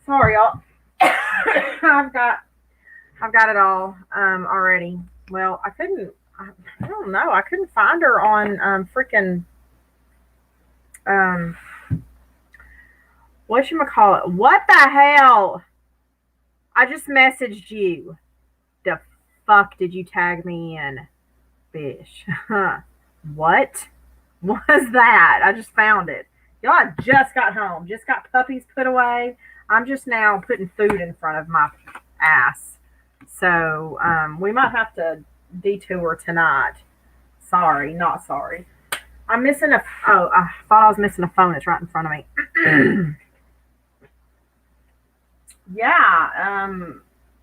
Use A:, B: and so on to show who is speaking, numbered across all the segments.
A: Sorry, y'all. I've got it all already. Well, I couldn't. I don't know. I couldn't find her on freaking um whatchamacallit. What the hell? I just messaged you. The fuck did you tag me in, bitch? What was that? I just found it. Y'all, I just got home. Just got puppies put away. I'm just now putting food in front of my ass. So we might have to detour tonight. Sorry, not sorry. I'm missing a. Oh, I thought I was missing a phone. It's right in front of me. Yeah.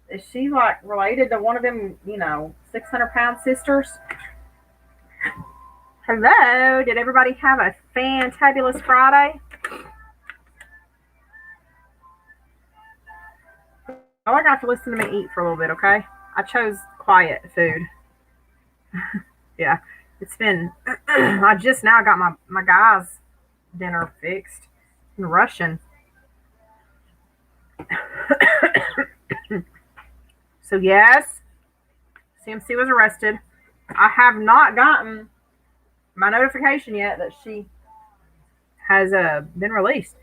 A: Is she like related to one of them? 600-pound sisters? Hello. Did everybody have a fantabulous Friday? Oh, I got to listen to me eat for a little bit. Okay. I chose quiet food. Yeah. It's been. I just now got my guys' dinner fixed. In Russian. So yes, CMC was arrested. I have not gotten my notification yet that she has been released,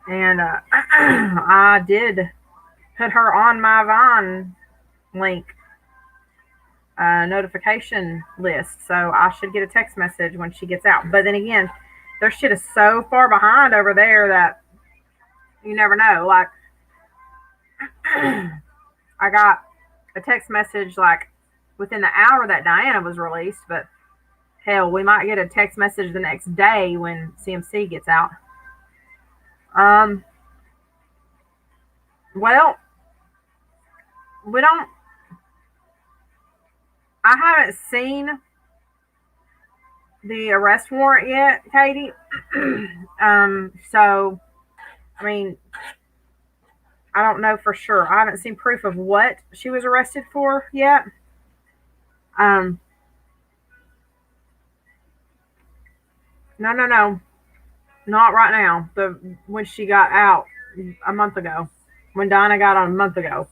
A: and I did put her on my Vine link notification list, so I should get a text message when she gets out. But then again, their shit is so far behind over there that you never know. Like I got a text message like within the hour that Diana was released, but hell, we might get a text message the next day when CMC gets out. Um, well, we don't. I haven't seen the arrest warrant yet, Katie. So I mean, I don't know for sure. I haven't seen proof of what she was arrested for yet. Um, no, no, no, not right now. The when she got out a month ago, when Donna got on a month ago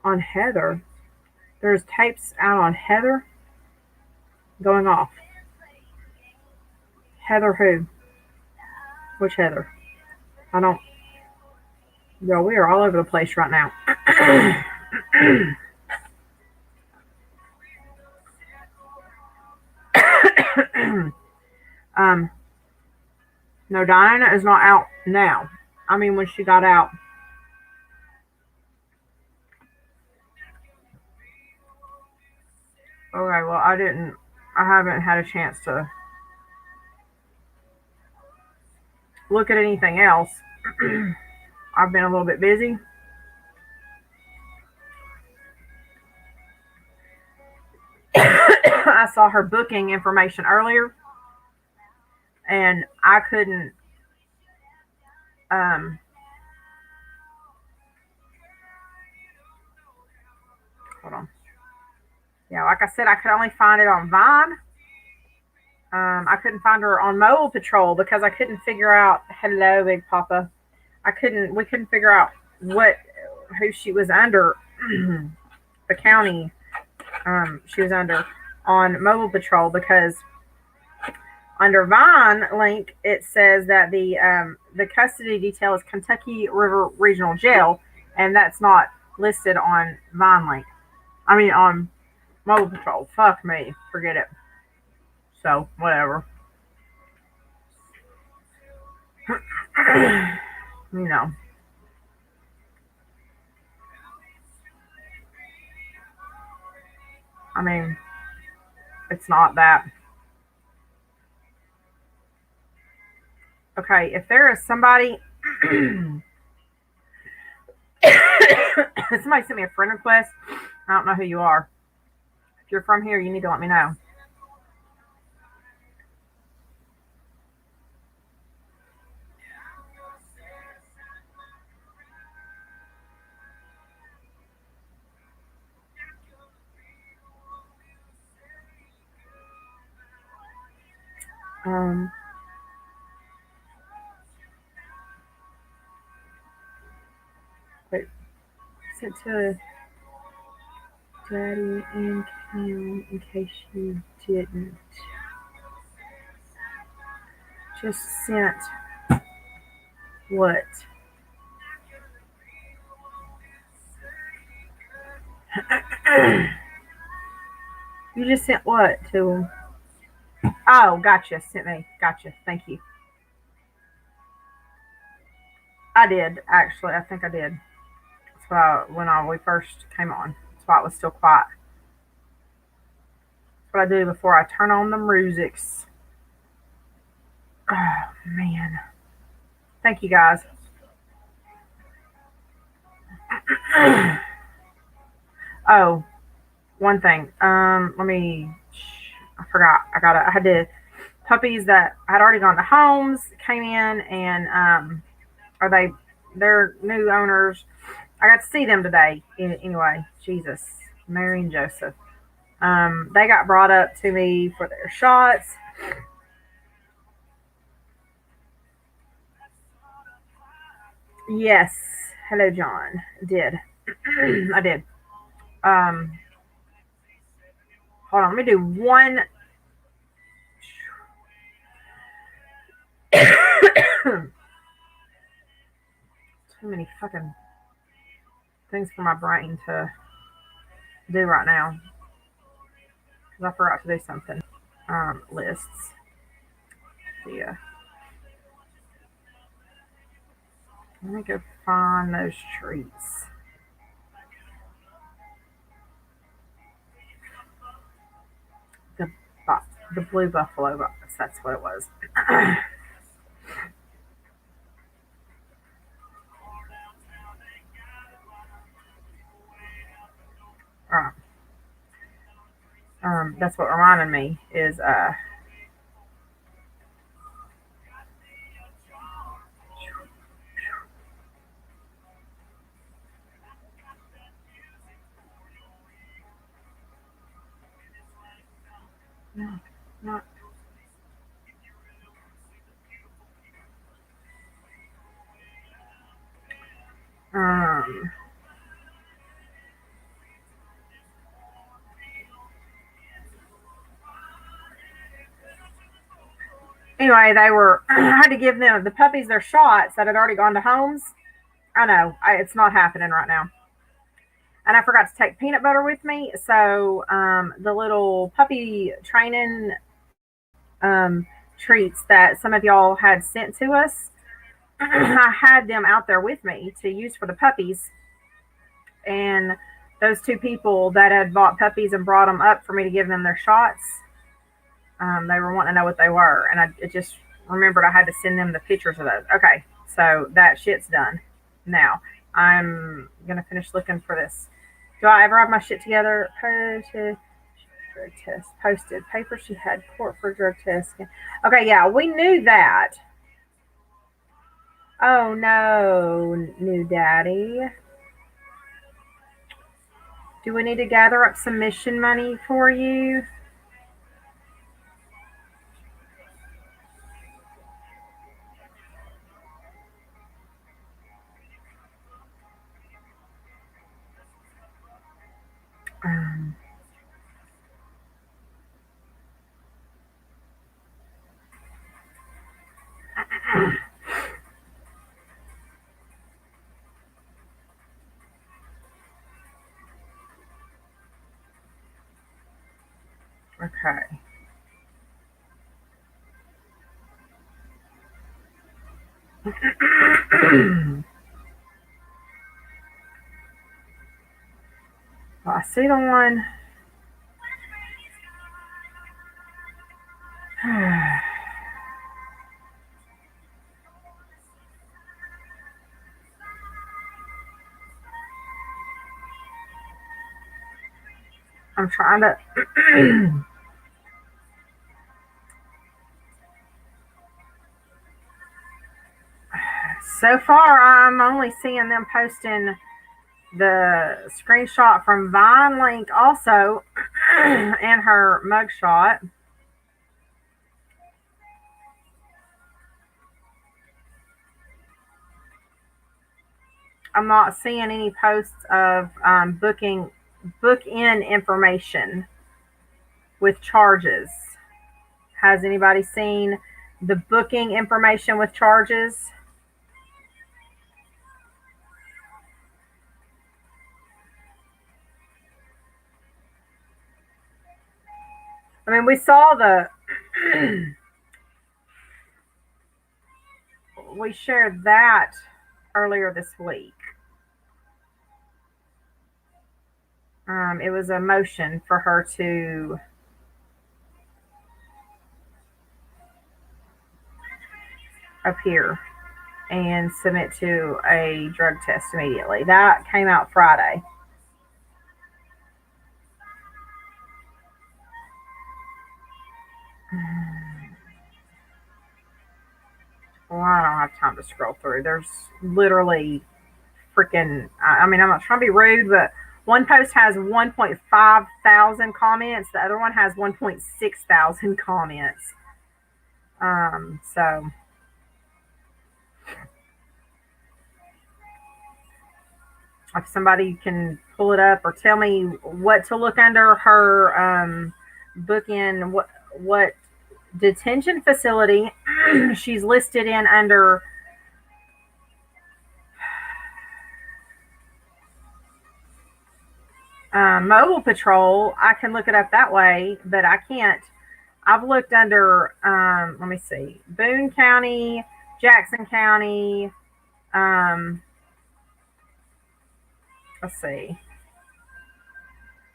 A: on Heather. There's tapes out on Heather going off. Heather who? Which Heather? I don't. Yo, we are all over the place right now. um, no, Diana is not out now. I mean, when she got out. Okay, well, I didn't. I haven't had a chance to look at anything else. I've been a little bit busy. I saw her booking information earlier, and I couldn't. Um, hold on. Yeah, like I said, I could only find it on Vine. I couldn't find her on Mobile Patrol because I couldn't figure out. Hello, Big Papa. I couldn't. We couldn't figure out what who she was under. The county she was under on Mobile Patrol because under Vine link it says that the custody detail is Kentucky River Regional Jail, and that's not listed on Vine link. I mean on Mobile Patrol. Fuck me, forget it. So whatever. you know. I mean, it's not that. Okay, if there is somebody, somebody sent me a friend request. I don't know who you are. If you're from here, you need to let me know. Um, sent to Daddy and Cam in case you didn't. Just sent what? You just sent what to him? Oh, gotcha. Sent me. Gotcha. Thank you. I did actually. I think I did. That's why when we first came on. That's why it was still quiet. That's what I do before I turn on the musics. Oh man. Thank you guys. Oh, one thing. Let me. I forgot. I had to puppies that had already gone to homes came in and are they their new owners. I got to see them today. Anyway, Jesus, Mary and Joseph. They got brought up to me for their shots. Yes. Hello, John. Did. I did. Um, Hold on. Let me do one. Too many fucking things for my brain to do right now because I forgot to do something. Lists. Yeah. Let me go find those treats. The the blue buffalo box. That's what it was. All right. That's what reminded me is no, not um. Anyway, they were. I had to give them the puppies their shots that had already gone to homes. I know it's not happening right now. And I forgot to take peanut butter with me. So the little puppy training treats that some of y'all had sent to us, I had them out there with me to use for the puppies. And those two people that had bought puppies and brought them up for me to give them their shots, they were wanting to know what they were. And I just remembered I had to send them the pictures of those. Okay, so that shit's done. Now I'm going to finish looking for this. Do I ever have my shit together? Posted drug test. Posted paper she had court for drug test. Okay, yeah, we knew that. Oh no, new daddy. Do we need to gather up some mission money for you? Um, okay. Well, I see the one. I'm trying to. So far, I'm only seeing them posting the screenshot from Vine link also and her mugshot. I'm not seeing any posts of book in information with charges. Has anybody seen the booking information with charges? I mean, we saw the we shared that earlier this week. It was a motion for her to appear and submit to a drug test immediately. That came out Friday. Well, I don't have time to scroll through. There's literally freaking. I mean, I'm not trying to be rude, but one post has 1.5 thousand comments. The other one has 1.6 thousand comments. So if somebody can pull it up or tell me what to look under her book in what detention facility she's listed in under mobile patrol, I can look it up that way, but I can't. I've looked under, let me see, Boone County, Jackson County, um, let's see,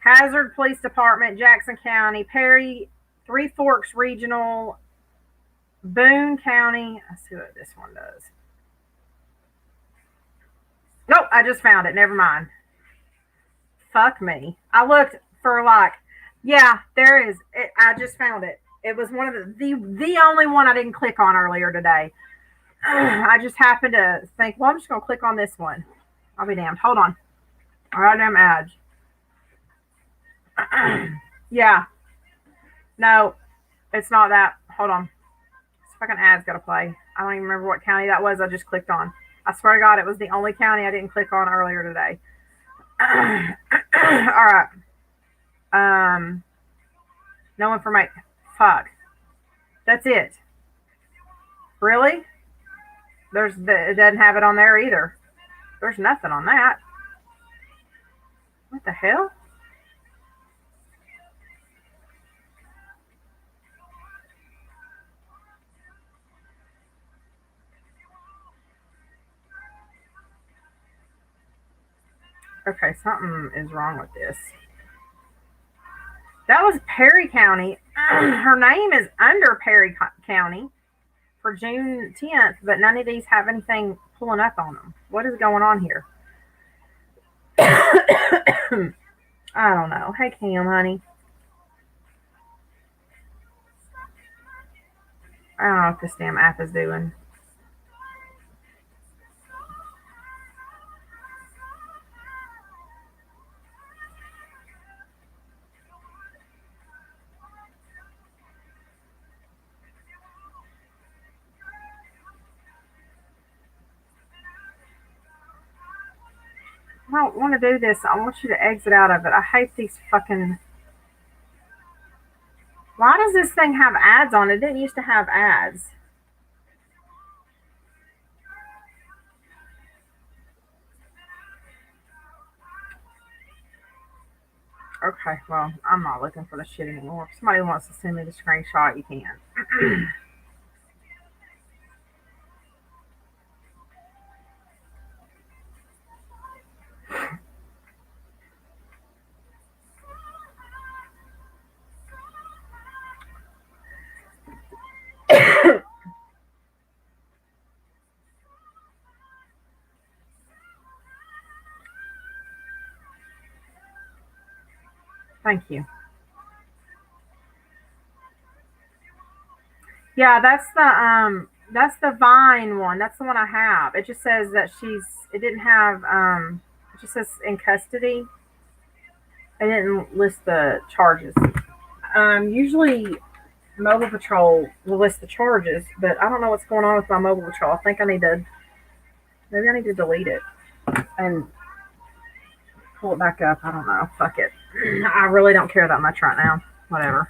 A: Hazard Police Department, Jackson County, Perry, Three Forks Regional, Boone County. Let's see what this one does. Nope, I just found it. Never mind. Fuck me. I looked for like, yeah, there is. I just found it. It was one of the only one I didn't click on earlier today. I just happened to think, well, I'm just gonna click on this one. I'll be damned. Hold on. All right, I'm ads. Yeah. No, it's not that. Hold on. This fucking ad's gotta play. I don't even remember what county that was. I just clicked on. I swear to God, it was the only county I didn't click on earlier today. All right. Um, no information. Fuck. That's it. Really? It doesn't have it on there either. There's nothing on that. What the hell? Okay, something is wrong with this. That was Perry County. Her name is under Perry County for June 10th, but none of these have anything pulling up on them. What is going on here? I don't know. Hey, Cam, honey. I don't know what this damn app is doing. I don't want to do this. I want you to exit out of it. I hate these fucking. Why does this thing have ads on it? It didn't used to have ads. Okay, well, I'm not looking for the shit anymore. If somebody wants to send me the screenshot, you can. Thank you. Yeah, that's the Vine one. That's the one I have. It just says that she's it didn't have it just says in custody. It didn't list the charges. Usually mobile patrol will list the charges, but I don't know what's going on with my mobile patrol. I think I need to maybe I need to delete it. and pull it back up. I don't know. Fuck it. I really don't care that much right now. Whatever.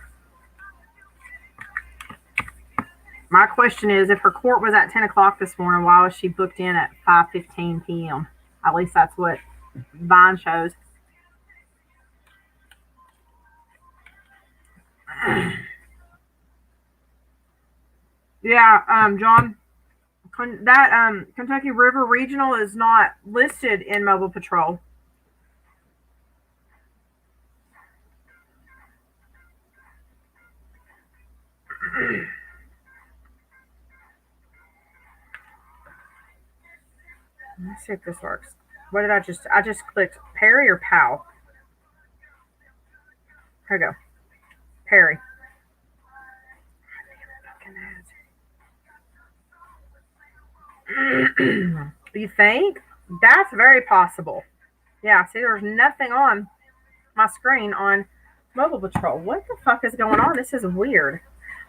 A: My question is, if her court was at 10 o'clock this morning, why was she booked in at 5:15 p.m.? At least that's what Vine shows. Yeah, John, that Kentucky River Regional is not listed in Mobile Patrol. Let's see if this works. What did I just clicked Perry or Powell? Here we go. Perry. You think? That's very possible. Yeah, see, there's nothing on my screen on Mobile Patrol. What the fuck is going on? This is weird.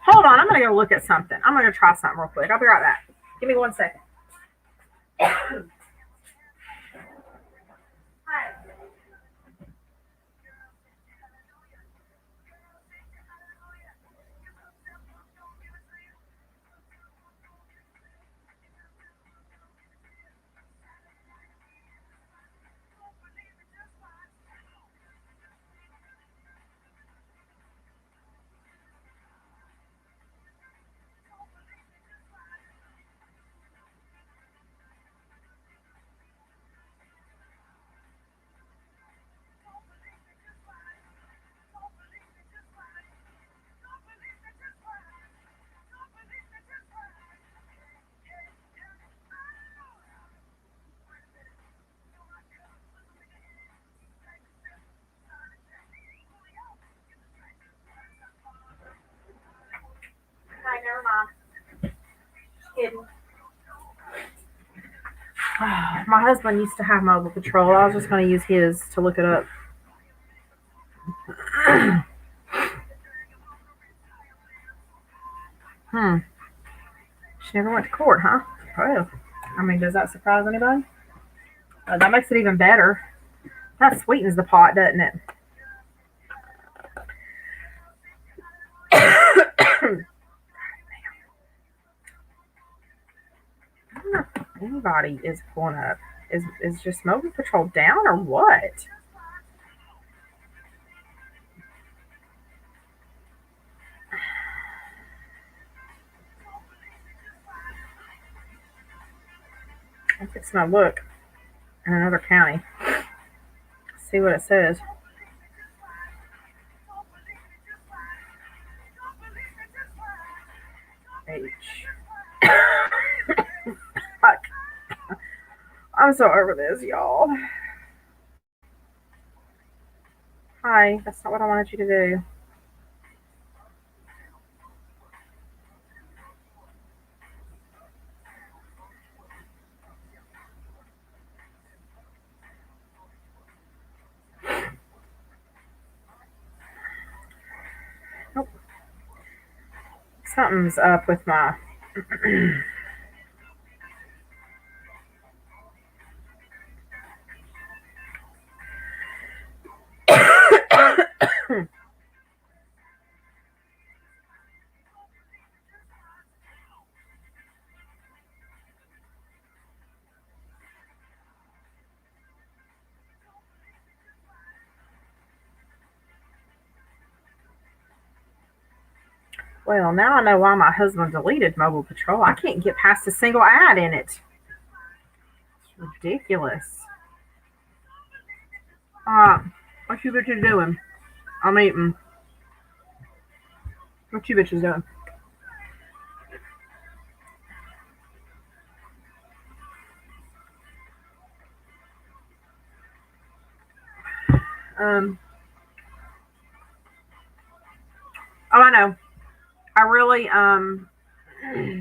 A: Hold on, I'm gonna go look at something. I'm gonna try something real quick. I'll be right back. Give me 1 second. Okay, never mind. Just kidding. My husband used to have Mobile Patrol. I was just going to use his to look it up. Hmm. She never went to court, huh? Oh. I mean, does that surprise anybody? That makes it even better. That sweetens the pot, doesn't it? I don't know if anybody is pulling up. Is just Mobile Patrol down or what? I'm fixing to look in another county. See what it says. H. Fuck. I'm so over this, y'all. Hi, that's not what I wanted you to do. Nope. Something's up with my. Well, now I know why my husband deleted Mobile Patrol. I can't get past a single ad in it. It's ridiculous. What you bitches doing? I'm eating. What you bitches doing? Um. Oh, I know. I really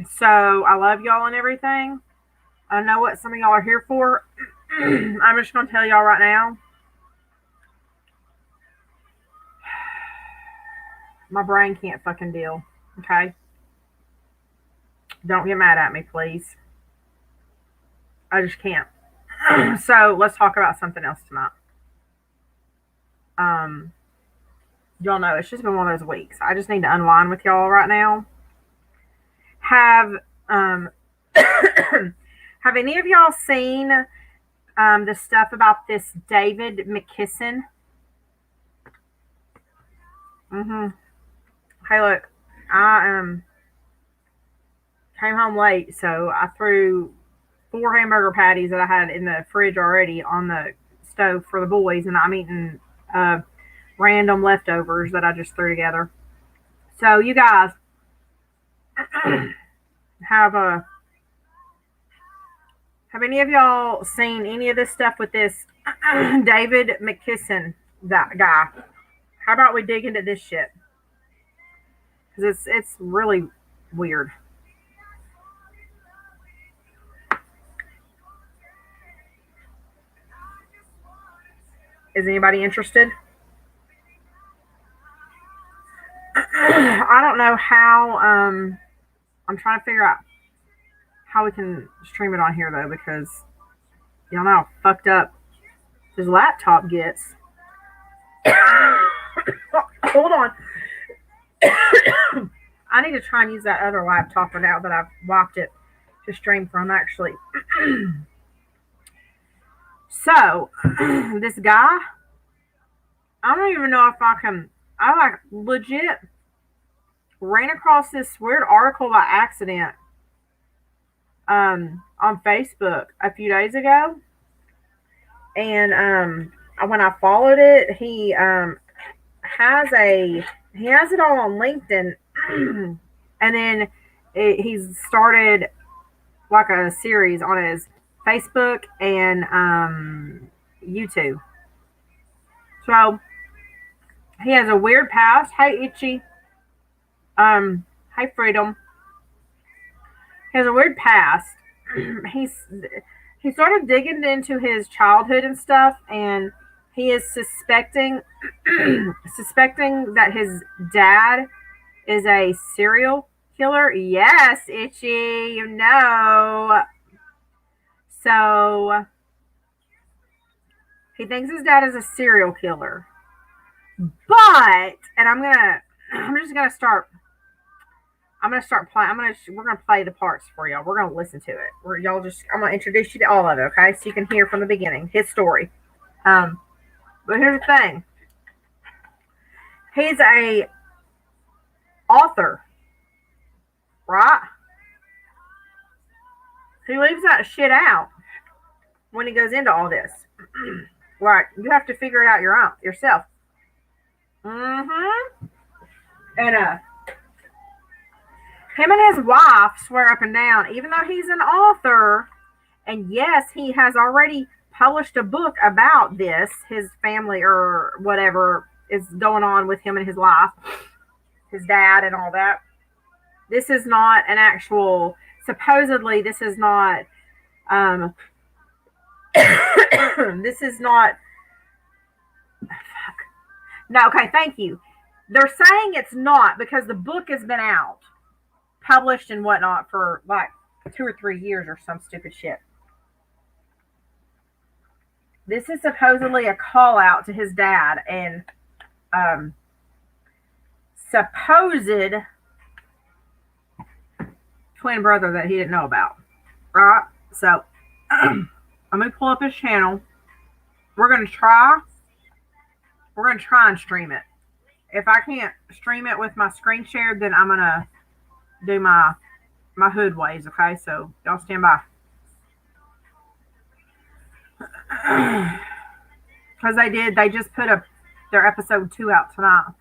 A: So I love y'all and everything. I know what some of y'all are here for. I'm just gonna tell y'all right now. My brain can't fucking deal. Okay? Don't get mad at me, please. I just can't. So let's talk about something else tonight. Um, y'all know it's just been one of those weeks. I just need to unwind with y'all right now. Have um, have any of y'all seen the stuff about this David McKisson? Mm-hmm. Hey, look, I came home late, so I threw four hamburger patties that I had in the fridge already on the stove for the boys, and I'm eating uh, random leftovers that I just threw together. So you guys have have any of y'all seen any of this stuff with this David McKisson, that guy? How about we dig into this shit? Because it's really weird. Is anybody interested? I don't know how. I'm trying to figure out how we can stream it on here though, because y'all know how fucked up this laptop gets. Hold on. I need to try and use that other laptop now that I've locked it to stream from, actually. So, this guy, I don't even know if I can. I like legit ran across this weird article by accident on Facebook a few days ago, and when I followed it, has a he has it all on LinkedIn, and then he's started like a series on his Facebook and YouTube. So he has a weird past. Hey, Itchy. Hey, Freedom. He has a weird past. he's he started digging into his childhood and stuff, and he is suspecting that his dad is a serial killer. Yes, Itchy, you know. So he thinks his dad is a serial killer. But, and I'm just gonna start. I'm gonna start playing. We're gonna play the parts for y'all. We're gonna listen to it. I'm gonna introduce you to all of it, okay? So you can hear from the beginning his story. Um, but here's the thing. He's a author, right? He leaves that shit out when he goes into all this. Right? You have to figure it out yourself. Mm-hmm. And him and his wife swear up and down, even though he's an author, and yes, he has already published a book about this, his family or whatever is going on with him and his life, his dad and all that. This is not an actual, supposedly, this is not, this is not, fuck. No, okay, thank you. They're saying it's not because the book has been out, published and whatnot for like 2 or 3 years or some stupid shit. This is supposedly a call out to his dad and supposed twin brother that he didn't know about. Right? So I'm gonna pull up his channel. We're gonna try. We're gonna try and stream it. If I can't stream it with my screen share, then I'm gonna do my hood ways. Okay, so y'all stand by. Because they just put their episode 2 out tonight.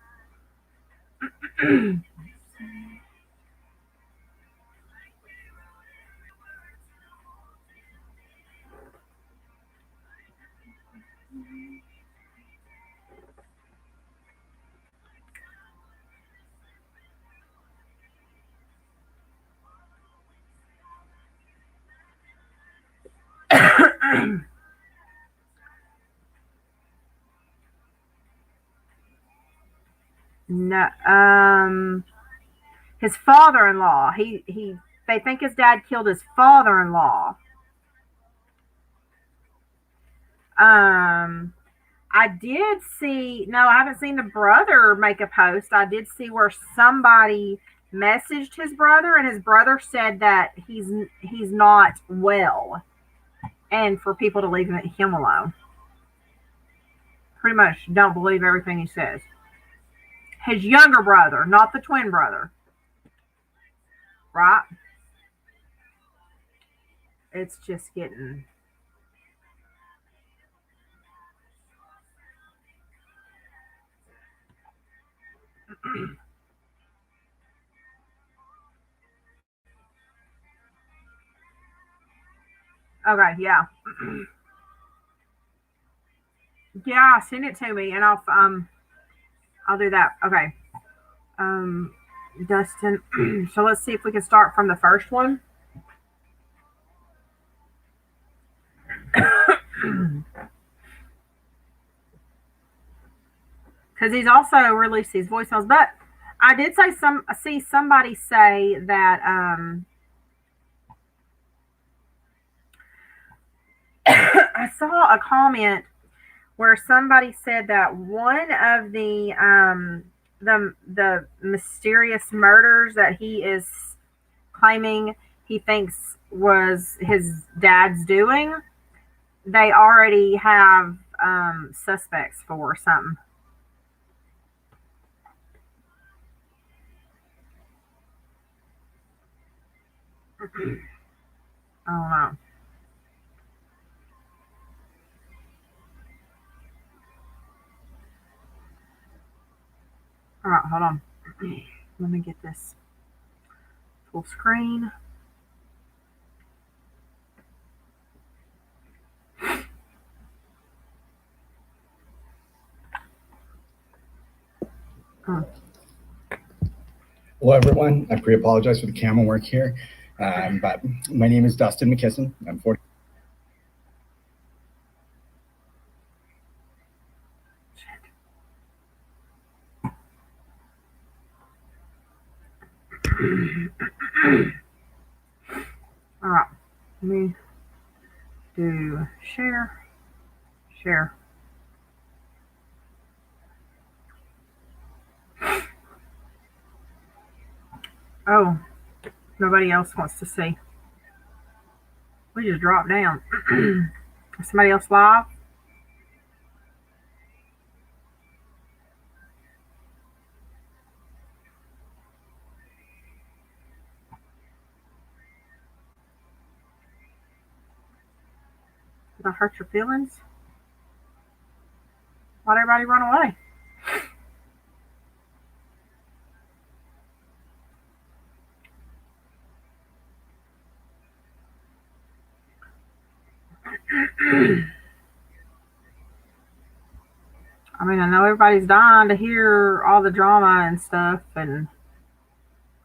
A: No, his father-in-law. They think his dad killed his father-in-law. Um, I did see, no, I haven't seen the brother make a post. I did see where somebody messaged his brother, and his brother said that he's not well, and for people to leave him alone. Pretty much, don't believe everything he says. His younger brother, not the twin brother, right? It's just getting okay. Yeah, yeah. Send it to me, and I'll do that. Okay. Um, Dustin. So let's see if we can start from the first one. Because he's also released these voicemails. But I did say see somebody say that I saw a comment where somebody said that one of the mysterious murders that he is claiming he thinks was his dad's doing, they already have suspects for something. I don't know. All right, hold on. Let me get this full screen. Oh.
B: Hello, everyone. I pre-apologize for the camera work here, but my name is Dustin McKisson. I'm 40.
A: All right, let me do share, share. Oh, nobody else wants to see. We just dropped down. Somebody else live? Did I hurt your feelings? Why'd everybody run away? I mean, I know everybody's dying to hear all the drama and stuff, and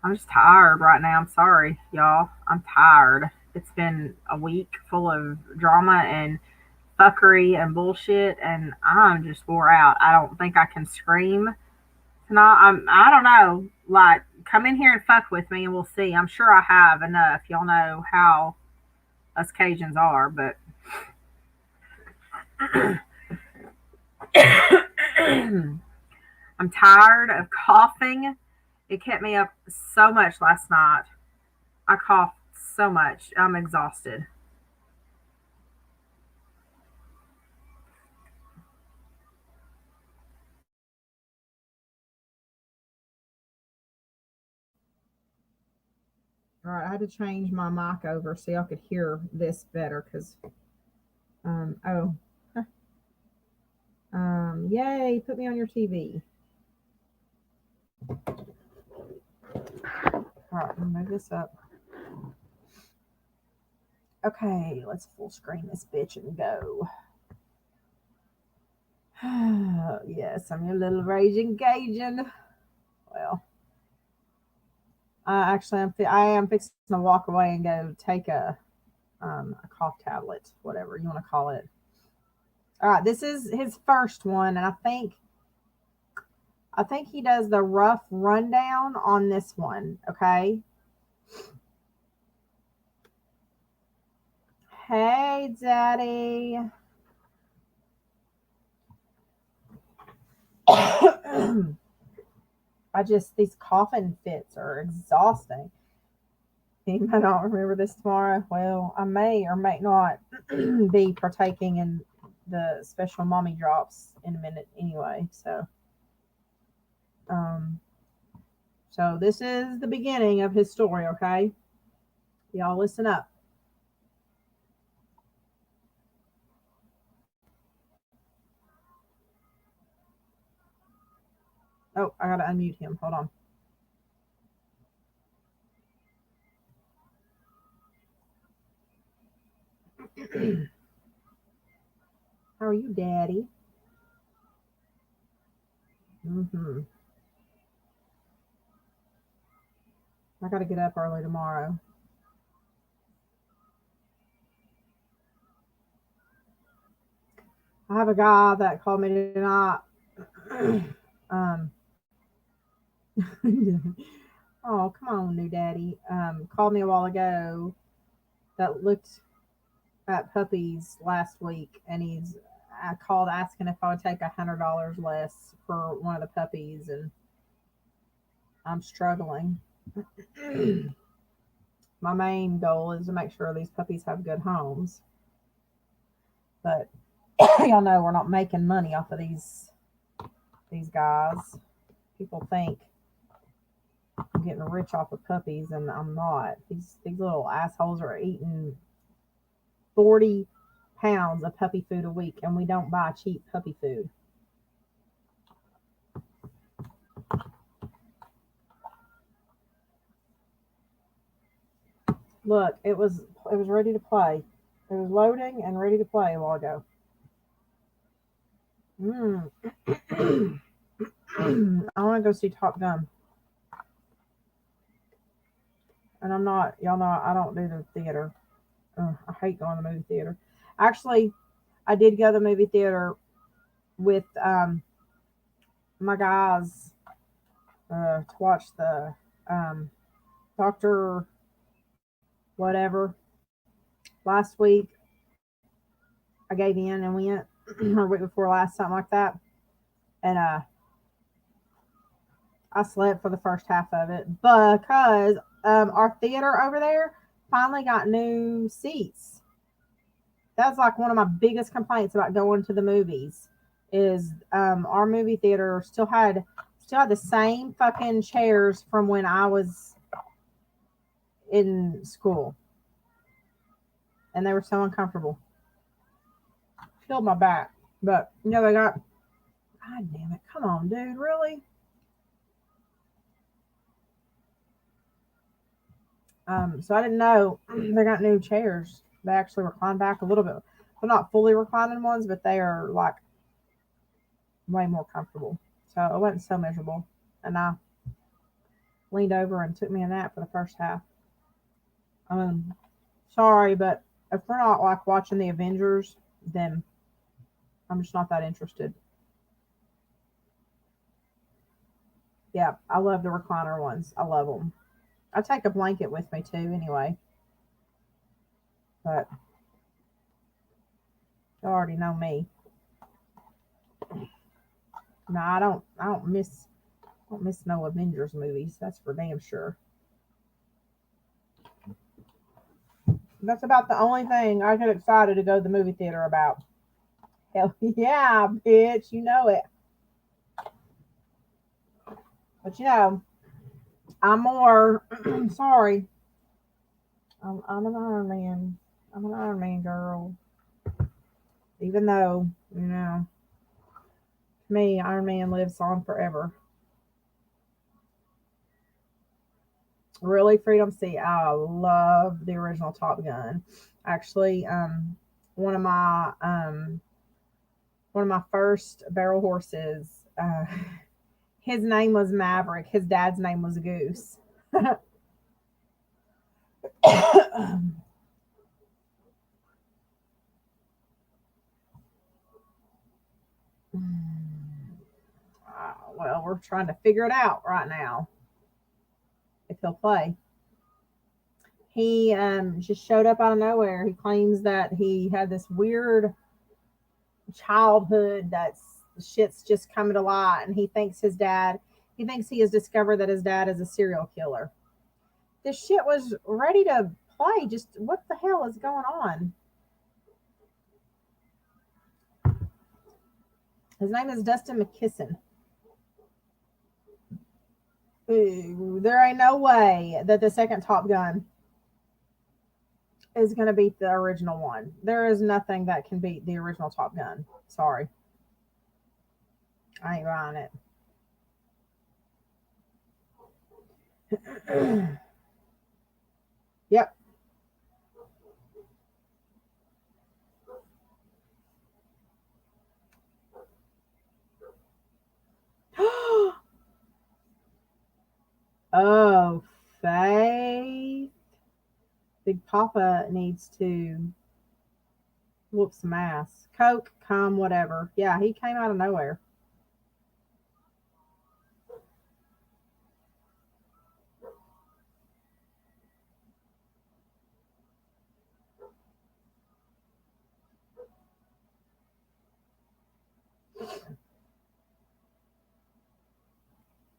A: I'm just tired right now. I'm sorry, y'all. I'm tired. It's been a week full of drama and fuckery and bullshit, and I'm just wore out. I don't think I can scream tonight. I don't know. Like, come in here and fuck with me, and we'll see. I'm sure I have enough. Y'all know how us Cajuns are, but I'm tired of coughing. It kept me up so much last night. I coughed so much. I'm exhausted. All right, I had to change my mic over so y'all could hear this better because, oh, yay, put me on your TV. All right, I'm gonna move this up. Okay, let's full screen this bitch and go. Yes, I'm your little raging Cajun. Well, I am fixing to walk away and go take a cough tablet, whatever you want to call it. All right, this is his first one, and I think he does the rough rundown on this one. Okay. Hey, Daddy. These coughing fits are exhausting. You might not remember this tomorrow. Well, I may or may not be partaking in the special mommy drops in a minute anyway. Um, so this is the beginning of his story, okay? Y'all listen up. Oh, I gotta unmute him. Hold on. How are you, Daddy? Mm-hmm. I gotta get up early tomorrow. I have a guy that called me tonight. um, oh, come on, new daddy. Called me a while ago that looked at puppies last week, and I called asking if I would take $100 less for one of the puppies, and I'm struggling. My main goal is to make sure these puppies have good homes, but y'all know we're not making money off of these guys. People think I'm getting rich off of puppies, and I'm not. These little assholes are eating 40 pounds of puppy food a week, and we don't buy cheap puppy food. Look, it was ready to play. It was loading and ready to play a while ago. Mm. I want to go see Top Gun, and I'm not. Y'all know I don't do the theater. I hate going to the movie theater. Actually, I did go to the movie theater with my guys to watch the Doctor whatever last week. I gave in and went, or week before last, something like that. And I slept for the first half of it because our theater over there finally got new seats. That's like one of my biggest complaints about going to the movies is our movie theater still had the same fucking chairs from when I was in school, and they were so uncomfortable. Killed my back, but they got. God damn it! Come on, dude, really? So I didn't know they got new chairs. They actually recline back a little bit. They're not fully reclining ones, but they are like way more comfortable. So it wasn't so miserable. And I leaned over and took me a nap for the first half. Um, Sorry, but if we're not like watching the Avengers, then I'm just not that interested. Yeah, I love the recliner ones. I love them. I take a blanket with me too, anyway. But you already know me. No, I don't. I don't miss no Avengers movies. That's for damn sure. That's about the only thing I get excited to go to the movie theater about. Hell yeah, bitch, you know it. But I'm more sorry. I'm an Iron Man. I'm an Iron Man girl. Even though, to me, Iron Man lives on forever. Really, Freedom Sea. I love the original Top Gun. Actually, one of my one of my first barrel horses. His name was Maverick. His dad's name was Goose. Well, we're trying to figure it out right now if he'll play. He just showed up out of nowhere. He claims that he had this weird childhood that's the shit's just coming to light, and he thinks he has discovered that his dad is a serial killer. This shit was ready to play. Just what the hell is going on? His name is Dustin McKisson. Ooh, there ain't no way that the second Top Gun is going to beat the original one. There is nothing that can beat the original Top Gun. Sorry. I ain't buying it. Yep. Oh, Faith. Big Papa needs to whoop some ass. Coke, cum, whatever. Yeah, he came out of nowhere.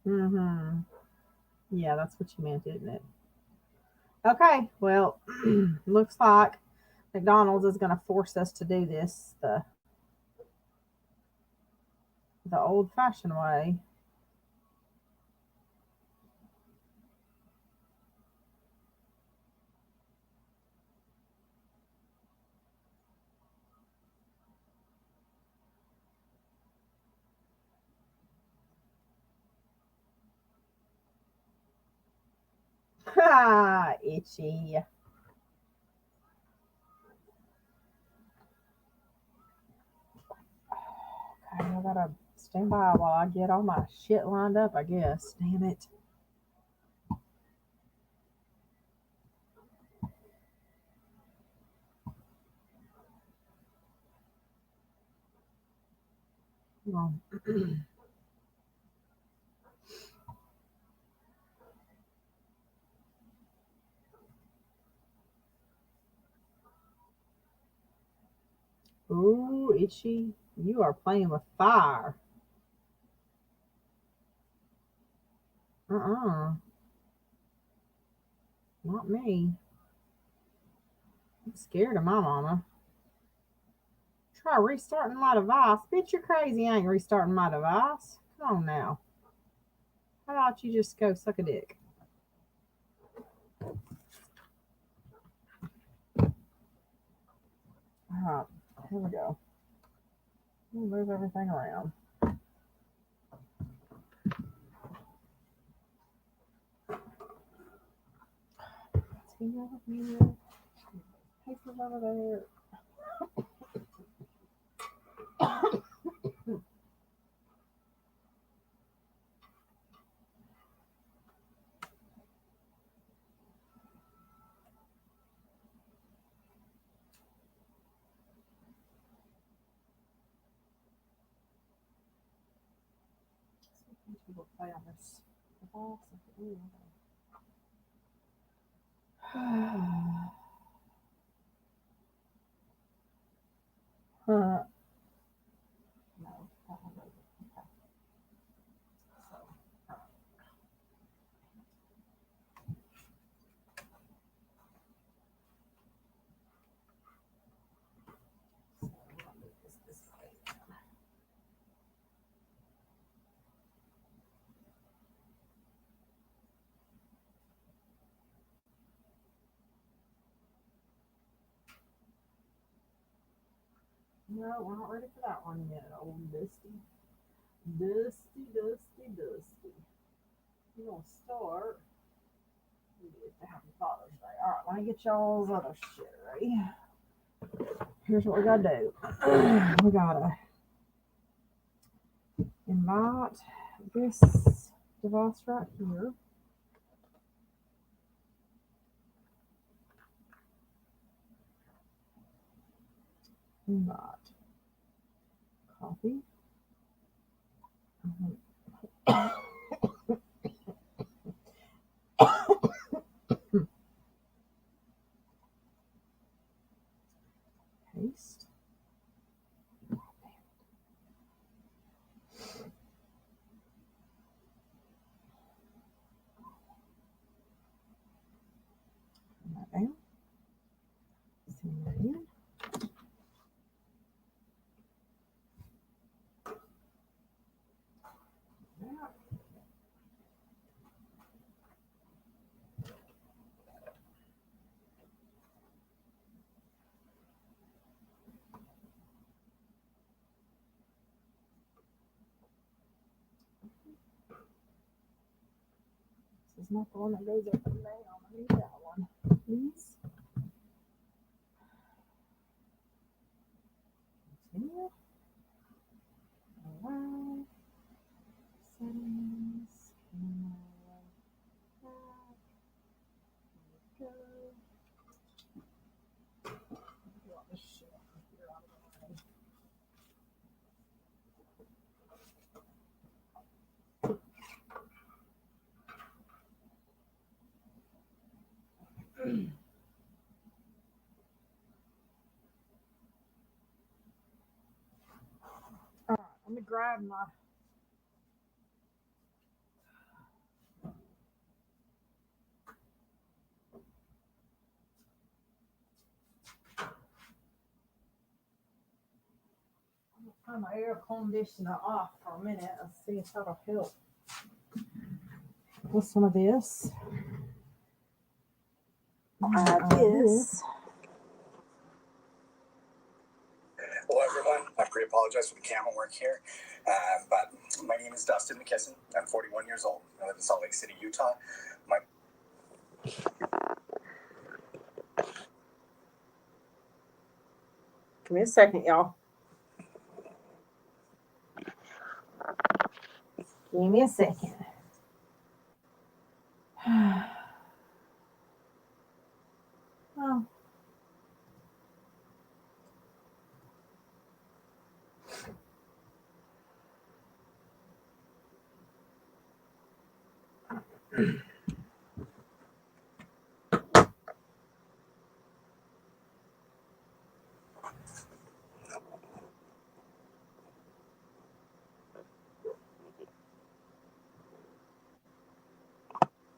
A: Mm-hmm. Yeah, that's what you meant, didn't it? Okay, well, looks like McDonald's is going to force us to do this the old-fashioned way. Ha! Itchy. Okay, I gotta stand by while I get all my shit lined up, I guess. Damn it. Hold on. Ooh, Itchy. You are playing with fire. Uh-uh. Not me. I'm scared of my mama. Try restarting my device. Bitch, you're crazy. I ain't restarting my device. Come on now. How about you just go suck a dick? All right, here we go. We'll move everything around. Tea over here. Papers over there. People play on this device. No, that one doesn't. Okay. So, we're gonna move this way. No, we're not ready for that one yet. Old Dusty. Dusty. We're gonna start. We get to Happy Father's Day. All right, let me get y'all's other shit ready. Here's what we gotta do. We gotta invite this device right here. Invite. Copy. Paste. is not the one that goes up and down. I need that one, please. Continue. Alright. Settings. There we go. Get all this shit off here out of the way. All right, let me grab my. Turn my air conditioner off for a minute. Let's see if that'll help. With some of this. This.
B: Hello, everyone. I pre-apologize for the camera work here, but my name is Dustin McKisson. I'm 41 years old. I live in Salt Lake City, Utah.
A: Give me a second, y'all. Give me a second. Oh.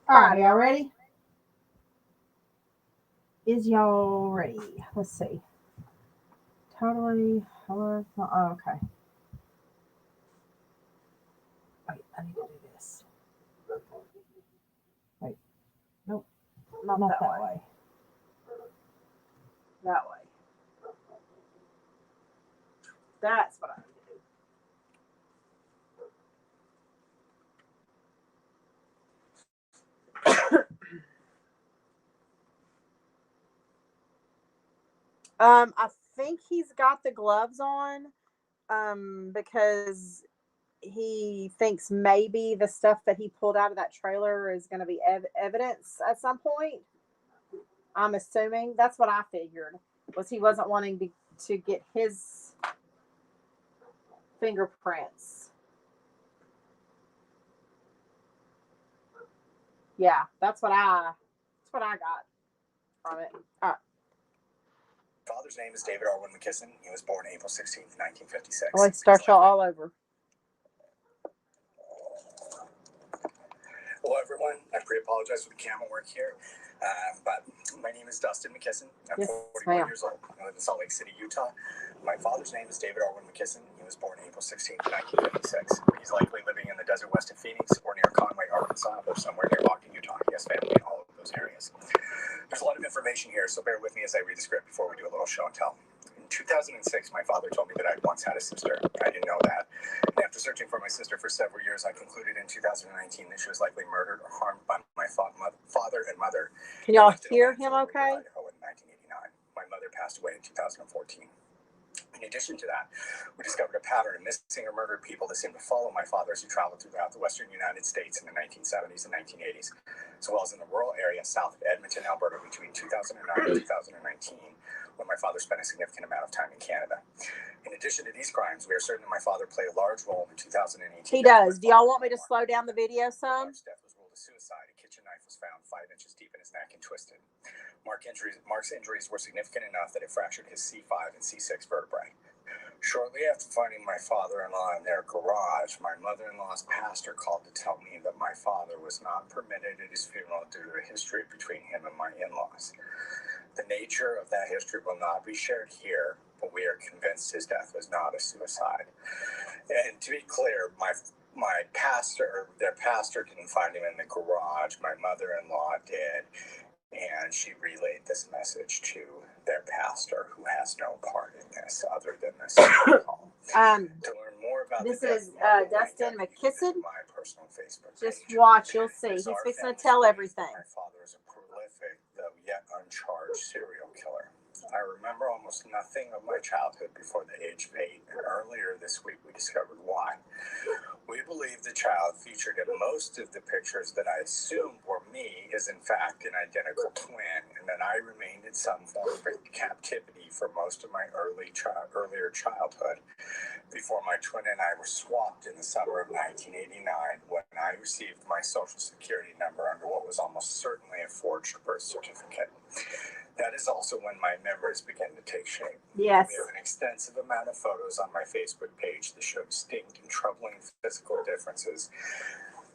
A: All right, y'all ready? Is y'all ready? Let's see. Totally. Oh, okay. Wait, I need to do this. Wait. Nope. Not that way. That way. That's what I need to do. I think he's got the gloves on, because he thinks maybe the stuff that he pulled out of that trailer is going to be evidence at some point. I'm assuming that's what I figured, was he wasn't wanting to get his fingerprints. Yeah, that's what I got from it. All right.
B: Father's name is David Arwin McKisson. He was born April 16th, 1956.
A: Well, let's start y'all all over.
B: Hello, everyone. I pre-apologize for the camera work here, but my name is Dustin McKisson. I'm 41 years old. I live in Salt Lake City, Utah. My father's name is David Arwin McKisson. He was born April 16th, 1956. He's likely living in the desert west of Phoenix or near Conway, Arkansas, or somewhere near Ogden, Utah. He has family in all of those areas. There's a lot of information here, so bear with me as I read the script before we do a little show and tell. In 2006, my father told me that I once had a sister. I didn't know that. And after searching for my sister for several years, I concluded in 2019 that she was likely murdered or harmed by my father and mother.
A: Can y'all hear him okay?
B: In 1989. My mother passed away in 2014. In addition to that, we discovered a pattern of missing or murdered people that seemed to follow my father as he traveled throughout the western United States in the 1970s and 1980s, as well as in the rural area south of Edmonton, Alberta between 2009 and 2019, when my father spent a significant amount of time in Canada. In addition to these crimes, we are certain that my father played a large role in 2018.
A: He does. Do y'all want me to slow down the video some?
B: His death was ruled a suicide. A kitchen knife was found 5 inches deep in his neck and twisted. Mark's injuries were significant enough that it fractured his C5 and C6 vertebrae. Shortly after finding my father-in-law in their garage, my mother-in-law's pastor called to tell me that my father was not permitted at his funeral due to a history between him and my in-laws. The nature of that history will not be shared here, but we are convinced his death was not a suicide. And to be clear, their pastor didn't find him in the garage. My mother-in-law did, and she relayed this message to their pastor, who has no part in this other than this call. To learn more about
A: this is Dustin McKisson.
B: my personal Facebook
A: Just
B: page.
A: watch, you'll see.
B: As
A: He's
B: our
A: fixing to
B: family
A: tell
B: studies,
A: everything.
B: my father is a prolific, though yet uncharged serial killer. I remember almost nothing of my childhood before the age of 8, and earlier this week we discovered why. We believe the child featured in most of the pictures that I assumed were me is in fact an identical twin, and that I remained in some form of captivity for most of my earlier childhood before my twin and I were swapped in the summer of 1989 when I received my social security number under what was almost certainly a forged birth certificate. That is also when my memories began to take shape.
A: Yes.
B: We have an extensive amount of photos on my Facebook page that show distinct and troubling physical differences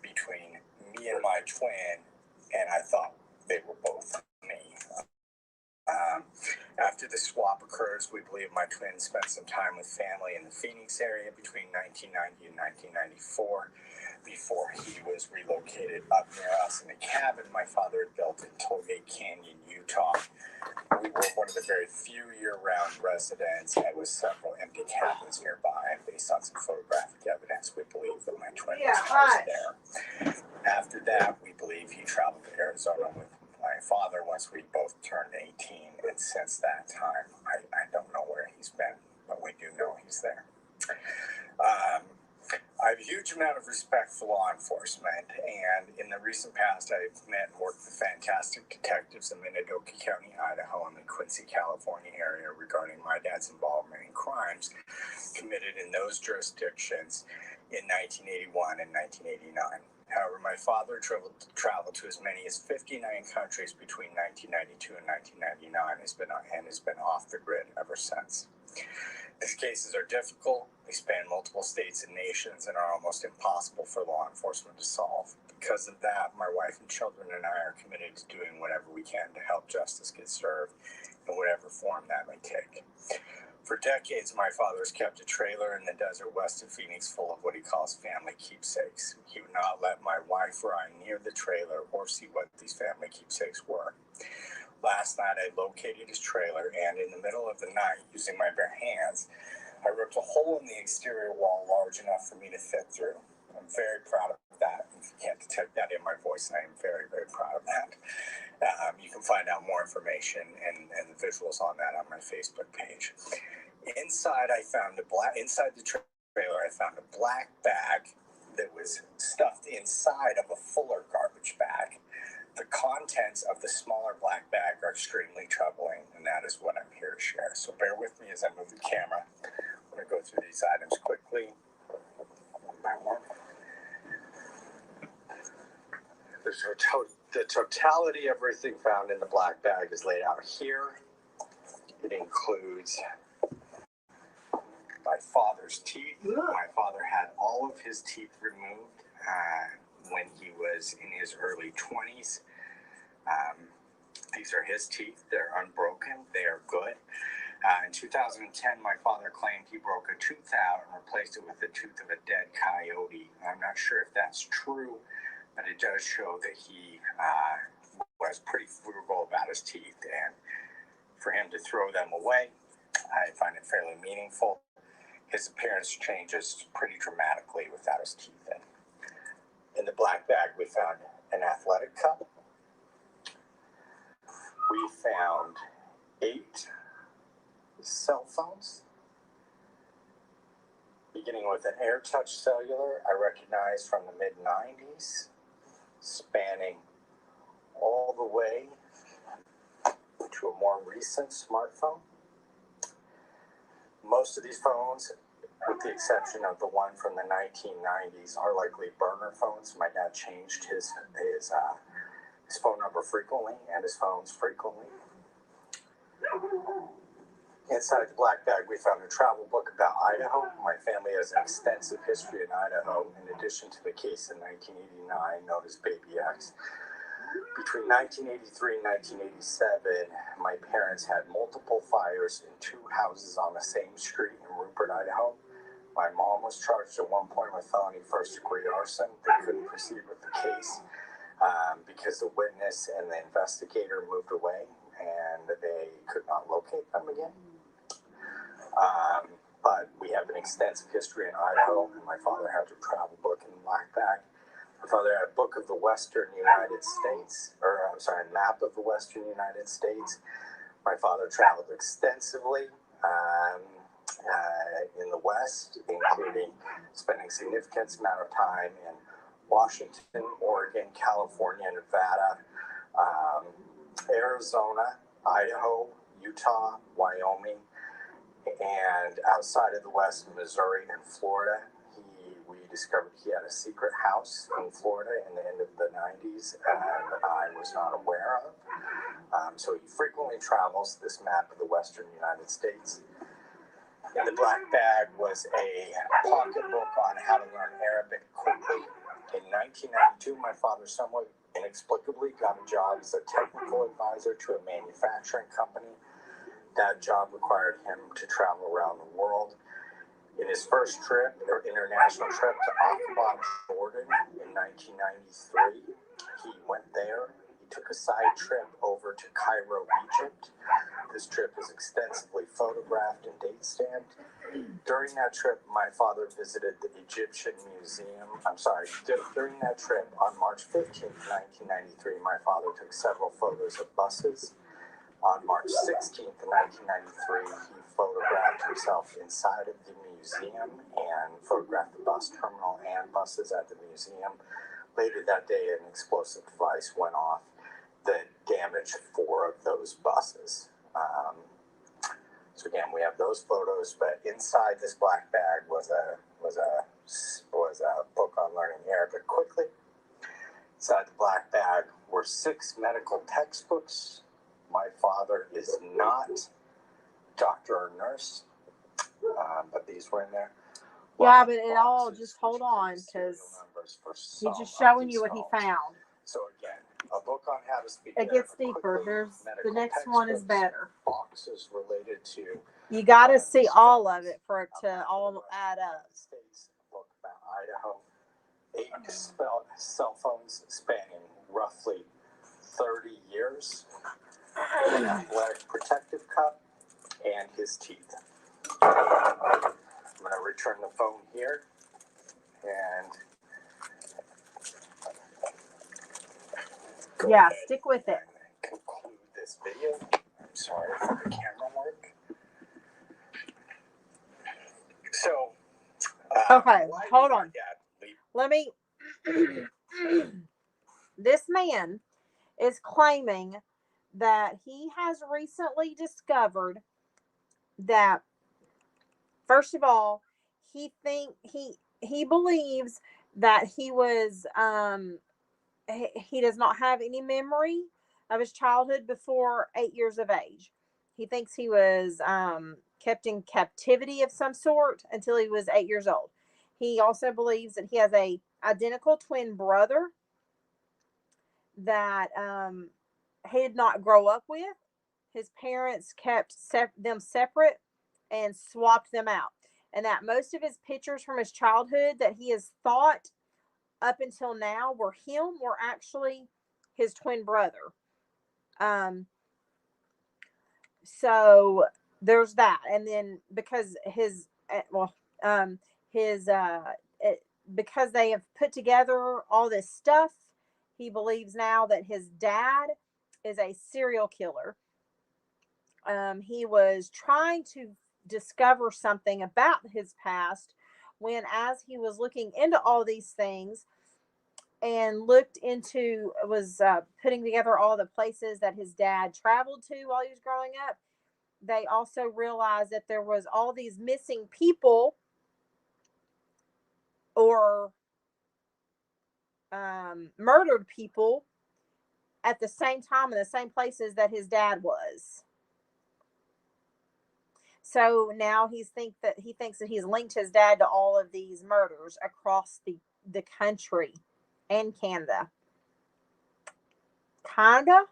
B: between me and my twin, and I thought they were both me. After the swap occurs, we believe my twin spent some time with family in the Phoenix area between 1990 and 1994 before he was relocated up near us in a cabin my father had built in Tollgate Canyon, Utah. We were one of the very few year-round residents, and with several empty cabins nearby. Based on some photographic evidence, we believe that my twin was housed there. After that, we believe he traveled to Arizona with my father once we both turned 18, and since that time, I don't know where he's been, but we do know he's there. I have a huge amount of respect for law enforcement, and in the recent past, I've met and worked with fantastic detectives in Minidoka County, Idaho, and the Quincy, California area regarding my dad's involvement in crimes committed in those jurisdictions in 1981 and 1989. However, my father traveled to as many as 59 countries between 1992 and 1999 and has been off the grid ever since. These cases are difficult, they span multiple states and nations, and are almost impossible for law enforcement to solve. Because of that, my wife and children and I are committed to doing whatever we can to help justice get served in whatever form that may take. For decades, my father has kept a trailer in the desert west of Phoenix full of what he calls family keepsakes. He would not let my wife or I near the trailer or see what these family keepsakes were. Last night, I located his trailer, and in the middle of the night, using my bare hands, I ripped a hole in the exterior wall large enough for me to fit through. I'm very proud of that. If you can't detect that in my voice, I am very, very proud of that. You can find out more information and the visuals on that on my Facebook page. Inside the trailer, I found a black bag that was stuffed inside of a fuller garbage bag. The contents of the smaller black bag are extremely troubling, and that is what I'm here to share. So bear with me as I move the camera. I'm going to go through these items quickly, one by one. The totality of everything found in the black bag is laid out here. It includes my father's teeth. My father had all of his teeth removed when he was in his early 20s. These are his teeth. They're unbroken. They are good. In 2010, my father claimed he broke a tooth out and replaced it with the tooth of a dead coyote. I'm not sure if that's true, but it does show that he was pretty frugal about his teeth. And for him to throw them away, I find it fairly meaningful. His appearance changes pretty dramatically without his teeth in. In the black bag, we found an athletic cup. We found 8 cell phones, beginning with an AirTouch cellular I recognized from the mid-90s, spanning all the way to a more recent smartphone. Most of these phones, with the exception of the one from the 1990s, are likely burner phones. My dad changed his phone number frequently and his phones frequently. Inside the black bag, we found a travel book about Idaho. My family has an extensive history in Idaho, in addition to the case in 1989 known as Baby X. Between 1983 and 1987, my parents had multiple fires in 2 houses on the same street in Rupert, Idaho. My mom was charged at one point with felony first-degree arson. They couldn't proceed with the case because the witness and the investigator moved away and they could not locate them again. But we have an extensive history in Idaho, and my father has a travel book in the black bag. My father had a book of the Western United States, or I'm sorry, a map of the Western United States. My father traveled extensively in the West, including spending a significant amount of time in Washington, Oregon, California, Nevada, Arizona, Idaho, Utah, Wyoming, and outside of the West, Missouri and Florida. We discovered he had a secret house in Florida in the end of the 90s, and I was not aware of. So he frequently travels this map of the Western United States. In the black bag was a pocketbook on how to learn Arabic quickly. In 1992, my father somewhat inexplicably got a job as a technical advisor to a manufacturing company. That job required him to travel around the world. In his first trip, or international trip to Aqaba, Jordan in 1993, he went there. He took a side trip over to Cairo, Egypt. This trip is extensively photographed and date stamped. During that trip, my father visited the Egyptian Museum. During that trip, on March 15th, 1993, my father took several photos of buses. On March 16th, 1993, he photographed himself inside of the museum and photographed the bus terminal and buses at the museum. Later that day, an explosive device went off that damaged 4 of those buses. So again, we have those photos, but inside this black bag was a book on learning Arabic quickly. Inside the black bag were 6 medical textbooks. My father is not doctor or nurse, but these were in there.
A: Yeah, but it all, just hold on, because he's just showing you what he found.
B: So again, a book on how to speak.
A: It gets deeper. There's the next one is better.
B: Boxes related to.
A: You got to see all of it for it to all add up.
B: States, a book about Idaho. 8 cell phones spanning roughly 30 years. An athletic protective cup, and his teeth. I'm going to return the phone here, and
A: stick with it.
B: Conclude this video. I'm sorry for the camera work. So,
A: okay, hold on. Let me. This man is claiming that he has recently discovered that, first of all, he believes that he was he does not have any memory of his childhood before 8 years of age. He thinks he was kept in captivity of some sort until he was 8 years old. He also believes that he has a identical twin brother that he did not grow up with. His parents kept them separate and swapped them out. And that most of his pictures from his childhood that he has thought up until now were actually his twin brother. So there's that. And then because because they have put together all this stuff, he believes now that his dad is a serial killer. He was trying to discover something about his past when, as he was looking into all these things and was putting together all the places that his dad traveled to while he was growing up, they also realized that there was all these missing people or murdered people at the same time in the same places that his dad was. So now he thinks that he's linked his dad to all of these murders across the country and Canada. Kinda.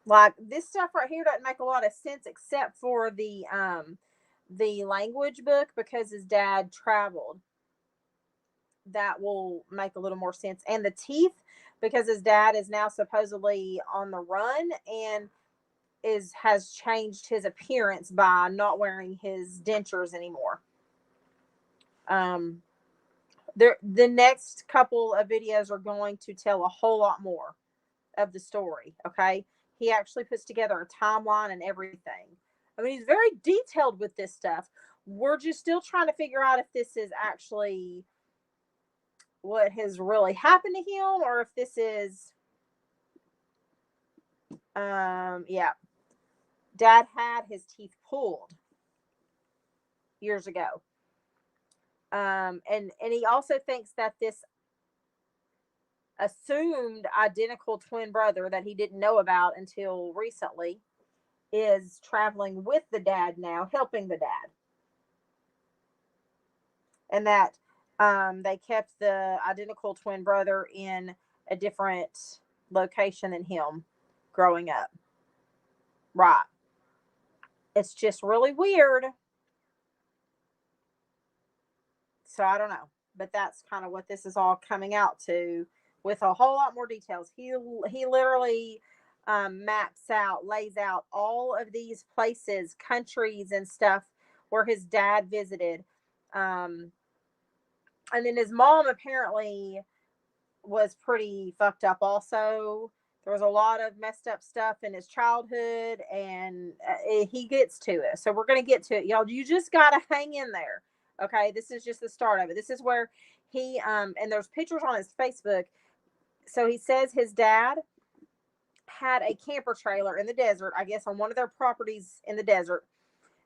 A: Like, this stuff right here doesn't make a lot of sense except for the language book, because his dad traveled. That will make a little more sense. And the teeth, because his dad is now supposedly on the run and has changed his appearance by not wearing his dentures anymore. The next couple of videos are going to tell a whole lot more of the story. Okay. He actually puts together a timeline and everything. I mean, he's very detailed with this stuff. We're just still trying to figure out if this is actually what has really happened to him or if this is, yeah. Dad had his teeth pulled years ago. And he also thinks that this assumed identical twin brother that he didn't know about until recently is traveling with the dad now, helping the dad. And that they kept the identical twin brother in a different location than him growing up. Right. It's just really weird. So I don't know. But that's kind of what this is all coming out to with a whole lot more details. He literally maps out, lays out all of these places, countries, and stuff where his dad visited. Um, and then his mom apparently was pretty fucked up also. There was a lot of messed up stuff in his childhood, and he gets to it. So we're going to get to it, y'all. You just got to hang in there. Okay, this is just the start of it. This is where he and there's pictures on his Facebook. So he says his dad had a camper trailer in the desert, I guess on one of their properties in the desert,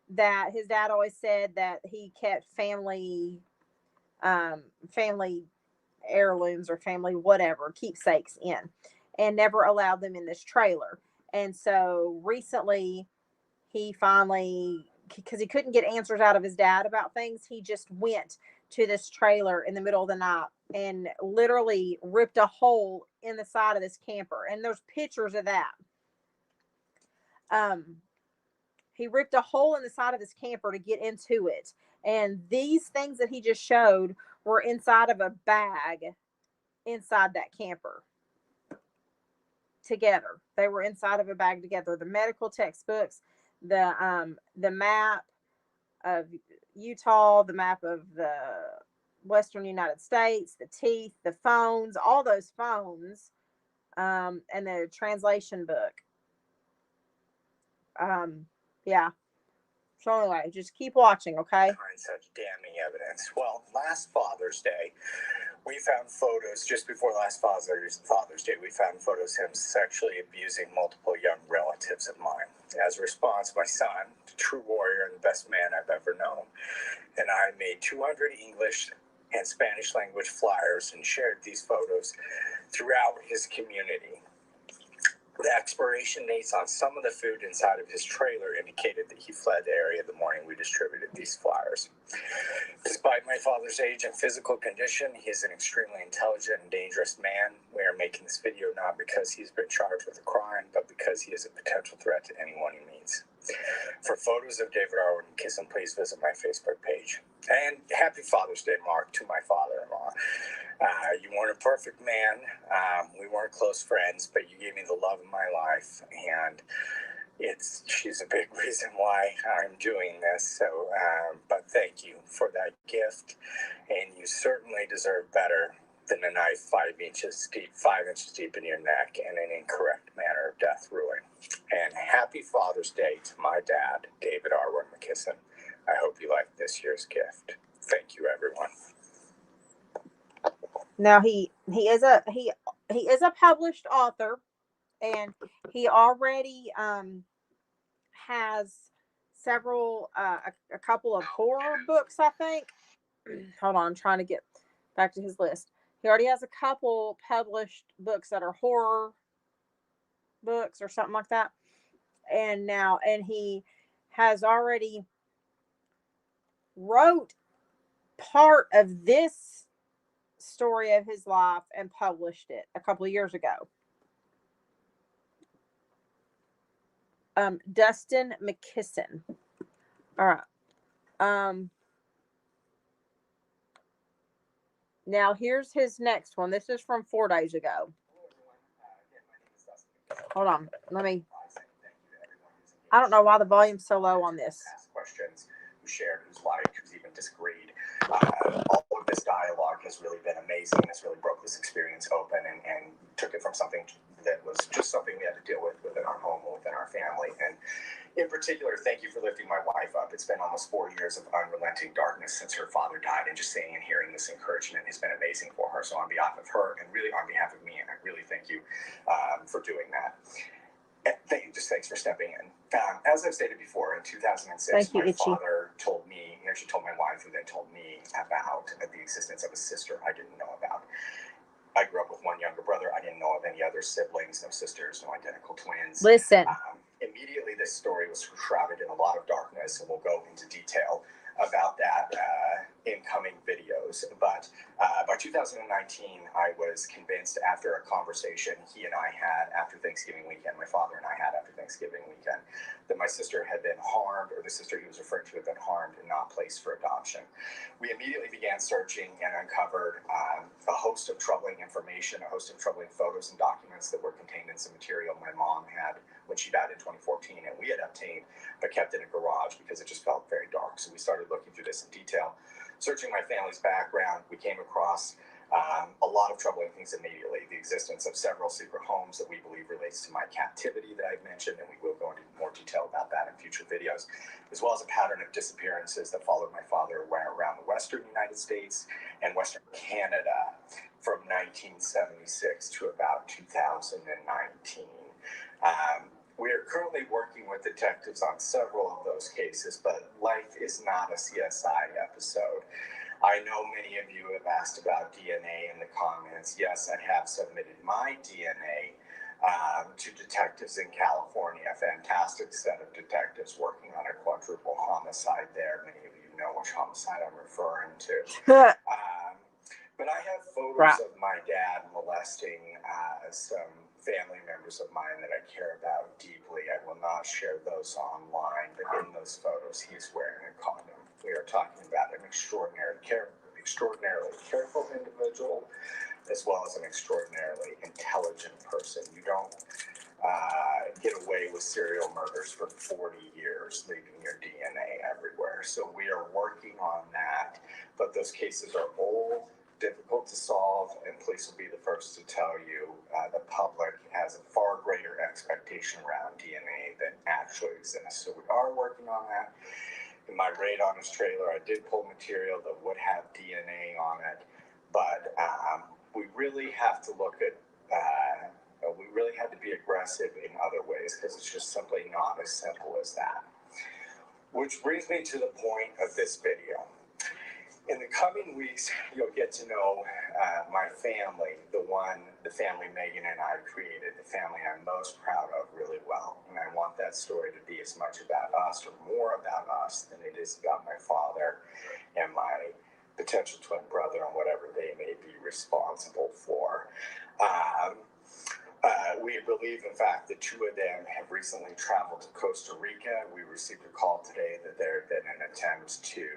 A: that his dad always said that he kept family heirlooms or family whatever keepsakes in, and never allowed them in this trailer. And so recently he finally, because he couldn't get answers out of his dad about things, he just went to this trailer in the middle of the night and literally ripped a hole in the side of this camper, and there's pictures of that. He ripped a hole in the side of his camper to get into it, and these things that he just showed were inside of a bag inside that camper together. They were inside of a bag together. The medical textbooks, the map of Utah, the map of the Western United States, the teeth, the phones, all those phones, and the translation book. Yeah. So anyway, just keep watching, okay?
B: Find such damning evidence. Well, last Father's Day, we found photos just before last Father's Day. We found photos of him sexually abusing multiple young relatives of mine. As a response, my son, the true warrior and the best man I've ever known, and I made 200 English and Spanish language flyers and shared these photos throughout his community. The expiration dates on some of the food inside of his trailer indicated that he fled the area the morning we distributed these flyers. Despite my father's age and physical condition, he is an extremely intelligent and dangerous man. We are making this video not because he's been charged with a crime, but because he is a potential threat to anyone he meets. For photos of David Arwen McKisson, please visit my Facebook page. And happy Father's Day, Mark, to my father-in-law. You weren't a perfect man. We weren't close friends, but you gave me the love of my life, and she's a big reason why I'm doing this. So, but thank you for that gift, and you certainly deserve better than a knife 5 inches deep in your neck and an incorrect manner of death ruling. And happy Father's Day to my dad, David Arwen McKisson. I hope you like this year's gift. Thank you, everyone.
A: Now he is a published author, and he already has several a couple of horror books, I think. Hold on, I'm trying to get back to his list. He already has a couple published books that are horror books or something like that. And he has already wrote part of this story of his life and published it a couple of years ago. Dustin McKisson. All right. Now here's his next one. This is from 4 days ago. Hold on. I don't know why the volume's so low on this.
B: Ask questions, who shared, who's liked, who's even disagreed. All of this dialogue has really been amazing. It's really broke this experience open and took it from something that was just something we had to deal with within our home, within our family. And in particular, thank you for lifting my wife up. It's been almost 4 years of unrelenting darkness since her father died, and just seeing and hearing this encouragement has been amazing for her. So on behalf of her, and really on behalf of me, I really thank you for doing that. Thanks for stepping in. As I've stated before, in 2006, my father told me, she told my wife, who then told me about the existence of a sister I didn't know about. I grew up with one younger brother. I didn't know of any other siblings, no sisters, no identical twins.
A: Listen.
B: Immediately, this story was shrouded in a lot of darkness, and we'll go into detail about that in coming videos. But by 2019, I was convinced, after a conversation he and I had after Thanksgiving weekend, my father and I had after Thanksgiving weekend, that my sister had been harmed, or the sister he was referring to had been harmed and not placed for adoption. We immediately began searching and uncovered a host of troubling information, a host of troubling photos and documents that were contained in some material my mom had when she died in 2014, and we had obtained but kept in a garage because it just felt very dark. So we started looking through this in detail. Searching my family's background, we came across a lot of troubling things immediately. The existence of several secret homes that we believe relates to my captivity that I've mentioned, and we will go into more detail about that in future videos, as well as a pattern of disappearances that followed my father around the western United States and western Canada from 1976 to about 2019. We are currently working with detectives on several of those cases, but life is not a CSI episode. I know many of you have asked about DNA in the comments. Yes, I have submitted my DNA to detectives in California, a fantastic set of detectives working on a quadruple homicide there. Many of you know which homicide I'm referring to. But I have photos of my dad molesting some family members of mine that I care about deeply. I will not share those online, but in those photos, he is wearing a condom. We are talking about an extraordinarily careful individual, as well as an extraordinarily intelligent person. You don't get away with serial murders for 40 years, leaving your DNA everywhere. So we are working on that, but those cases are old, difficult to solve, and police will be the first to tell you the public has a far greater expectation around DNA than actually exists. So we are working on that. In my raid on his trailer, I did pull material that would have DNA on it, but we really have to look at, we really had to be aggressive in other ways because it's just simply not as simple as that. Which brings me to the point of this video. In the coming weeks, you'll get to know my family, the family Megan and I created, the family I'm most proud of really well. And I want that story to be as much about us or more about us than it is about my father and my potential twin brother and whatever they may be responsible for. We believe, in fact, the two of them have recently traveled to Costa Rica. We received a call today that there had been an attempt to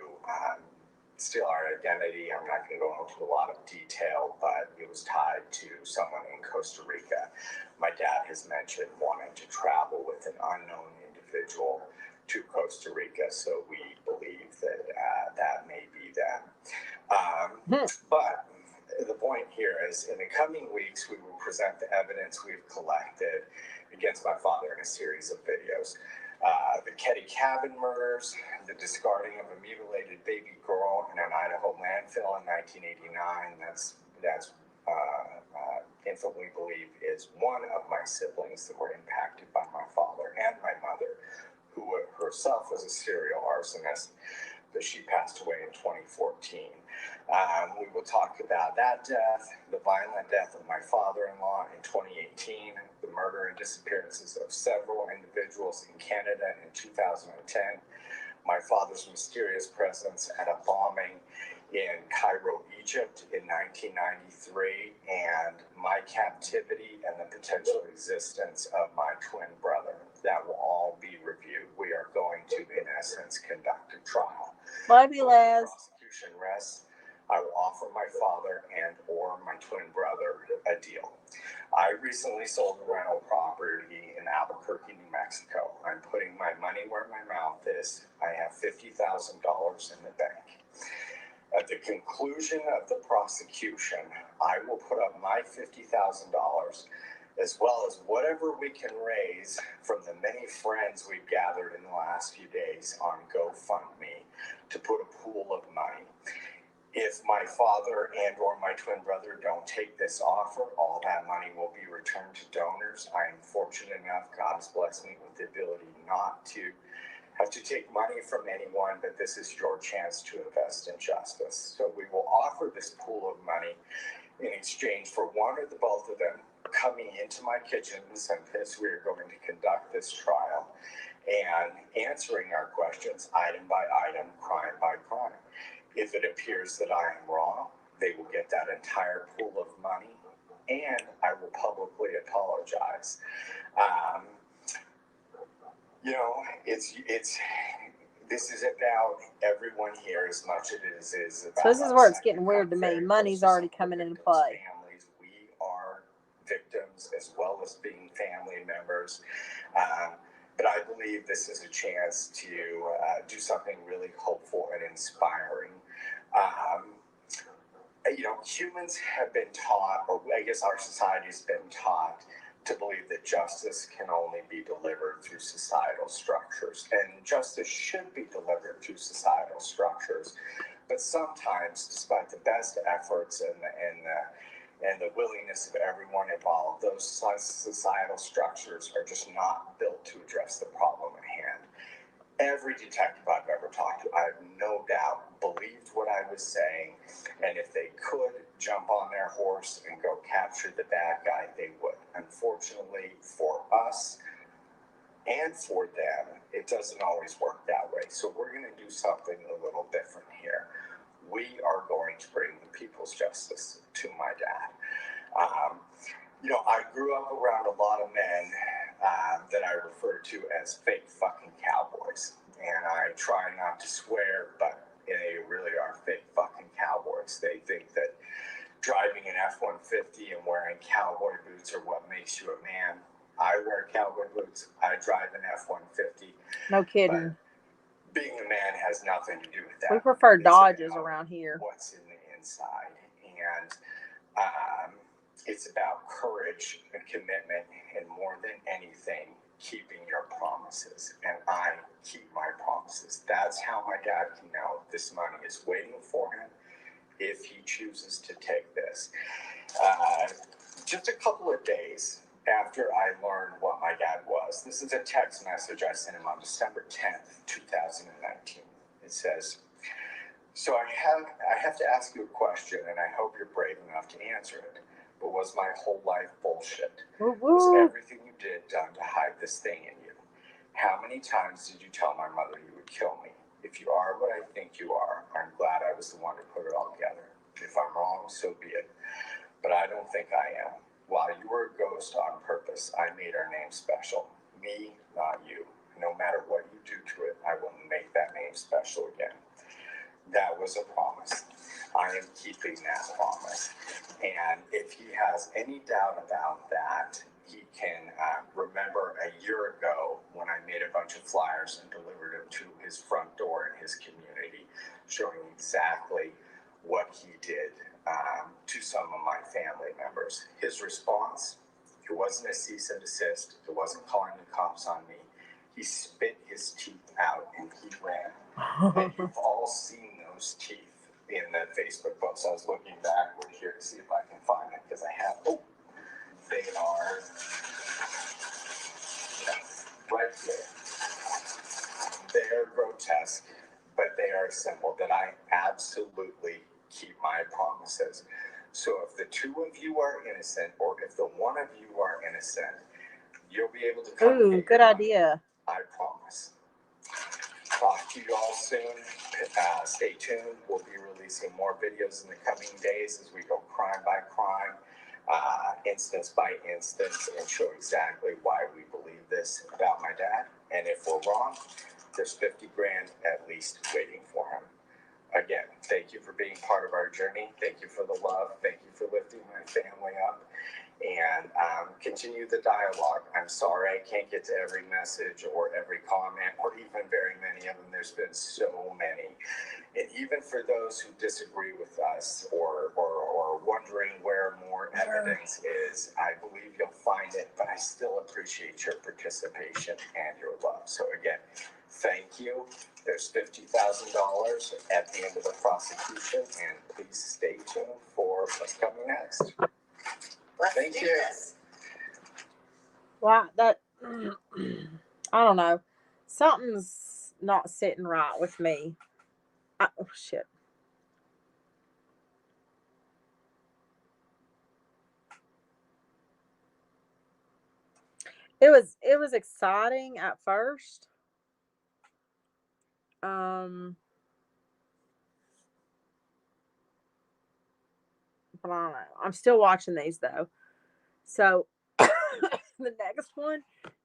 B: steal our identity. I'm not going to go into a lot of detail, but it was tied to someone in Costa Rica. My dad has mentioned wanting to travel with an unknown individual to Costa Rica, so we believe that that may be them. But the point here is, in the coming weeks, we will present the evidence we've collected against my father in a series of videos. The Ketty Cabin murders, the discarding of a mutilated baby girl in an Idaho landfill in 1989. That's infant we believe is one of my siblings that were impacted by my father and my mother, who herself was a serial arsonist, but she passed away in 2014. We will talk about that death, the violent death of my father-in-law in 2018, the murder and disappearances of several individuals in Canada in 2010, my father's mysterious presence at a bombing in Cairo, Egypt in 1993, and my captivity and the potential existence of my twin brother. That will all be reviewed. We are going to, in essence, conduct a trial.
A: Love you, Les.
B: Prosecution rests. I will offer my father and or my twin brother a deal. I recently sold a rental property in Albuquerque, New Mexico. I'm putting my money where my mouth is. I have $50,000 in the bank. At the conclusion of the prosecution, I will put up my $50,000 as well as whatever we can raise from the many friends we've gathered in the last few days on GoFundMe to put a pool of money. If my father and or my twin brother don't take this offer, all that money will be returned to donors. I am fortunate enough, God has blessed me with the ability not to have to take money from anyone, but this is your chance to invest in justice. So we will offer this pool of money in exchange for one or the both of them coming into my kitchen in St. Pitt. We are going to conduct this trial and answering our questions item by item, crime by crime. If it appears that I am wrong, they will get that entire pool of money, and I will publicly apologize. This is about everyone here as much as it is about.
A: So this is where it's getting weird to me. Money's already coming into play.
B: Families, we are victims as well as being family members. But I believe this is a chance to do something really hopeful and inspiring. Humans have been taught, or I guess our society has been taught, to believe that justice can only be delivered through societal structures. And justice should be delivered through societal structures. But sometimes, despite the best efforts and the willingness of everyone involved, those societal structures are just not built to address the problem at hand. Every detective I've ever talked to, I have no doubt, believed what I was saying, and if they could jump on their horse and go capture the bad guy, they would. Unfortunately, for us and for them, it doesn't always work that way. So we're going to do something a little different here. We are going to bring the people's justice to my dad. I grew up around a lot of men that I refer to as fake fucking cowboys. And I try not to swear, but they really are fake fucking cowboys. They think that driving an F-150 and wearing cowboy boots are what makes you a man. I wear cowboy boots. I drive an F-150.
A: No kidding.
B: Being a man has nothing to do with that.
A: We prefer Dodges around here.
B: What's in the inside. And it's about courage and commitment, and more than anything, keeping your promises. And I keep my promises. That's how my dad can know this money is waiting for him if he chooses to take this. Just a couple of days after I learned what my dad was, this is a text message I sent him on December 10th, 2019. It says, "So I have to ask you a question, and I hope you're brave enough to answer it. But was my whole life bullshit? Was everything you did done to hide this thing in you? How many times did you tell my mother you would kill me? If you are what I think you are, I'm glad I was the one to put it all together. If I'm wrong, so be it. But I don't think I am. While you were a ghost on purpose, I made our name special. Me, not you. No matter what you do to it, I will make that name special again." That was a promise. I am keeping that promise. And if he has any doubt about that, he can remember a year ago when I made a bunch of flyers and delivered them to his front door in his community, showing exactly what he did to some of my family members. His response, it wasn't a cease and desist. It wasn't calling the cops on me. He spit his teeth out and he ran. And you've all seen those teeth in the Facebook post. I was looking backward here to see if I can find it because I have. Oh, they are right there. They're grotesque, but they are a symbol that I absolutely keep my promises. So if the two of you are innocent, or if the one of you are innocent, you'll be able to come.
A: Ooh, good idea.
B: I promise. Talk to you all soon. Stay tuned. We'll be releasing more videos in the coming days as we go crime by crime, instance by instance, and show exactly why we believe this about my dad. And if we're wrong, there's $50,000 at least waiting for him. again, thank you for being part of our journey. Thank you for the love. Thank you for lifting my family up. And continue the dialogue. I'm sorry I can't get to every message or every comment or even very many of them. There's been so many. And even for those who disagree with us or wondering where more evidence is, I believe you'll find it, but I still appreciate your participation and your love. So again, thank you. There's $50,000 at the end of the prosecution, and please stay tuned for what's coming next. Thank you.
A: Wow, that I don't know. Something's not sitting right with me. Oh shit. It was exciting at first. Um but I don't know. I'm still watching these though. So the next one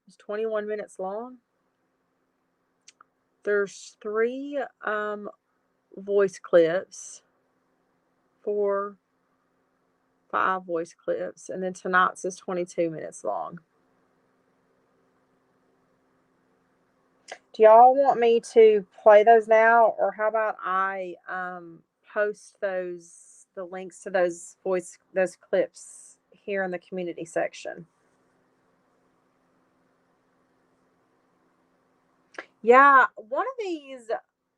A: is 21 minutes long. There's three voice clips, four, five voice clips, and then tonight's is 22 minutes long. Do y'all want me to play those now, or how about I post the links to those clips here in the community section? Yeah, one of these,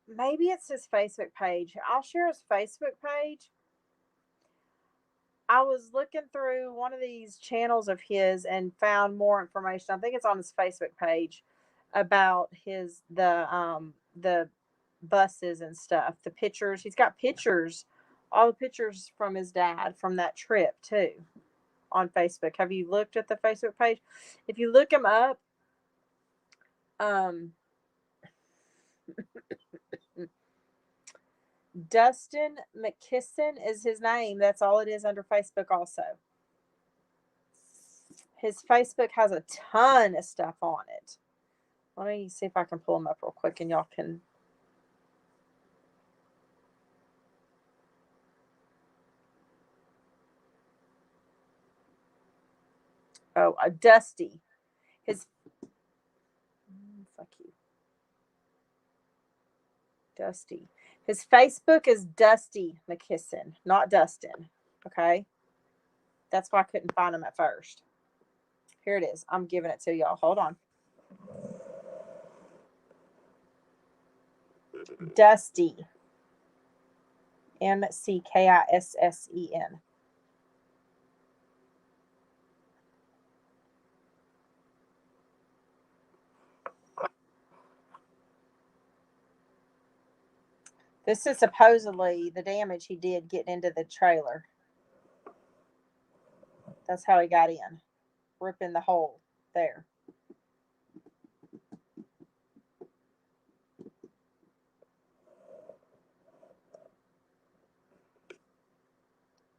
A: maybe it's his Facebook page. I'll share his Facebook page. I was looking through one of these channels of his and found more information. I think it's on his Facebook page about the buses and stuff. The pictures. He's got pictures, all the pictures from his dad from that trip too on Facebook. Have you looked at the Facebook page? If you look him up, um Dustin McKisson is his name. That's all it is under Facebook also. His Facebook has a ton of stuff on it. Let me see if I can pull him up real quick and y'all can. Oh, Dusty. His. Fuck you. Dusty. His Facebook is Dusty McKisson, not Dustin. Okay? That's why I couldn't find him at first. Here it is. I'm giving it to y'all. Hold on. Dusty. McKissen. This is supposedly the damage he did getting into the trailer. That's how he got in, ripping the hole there.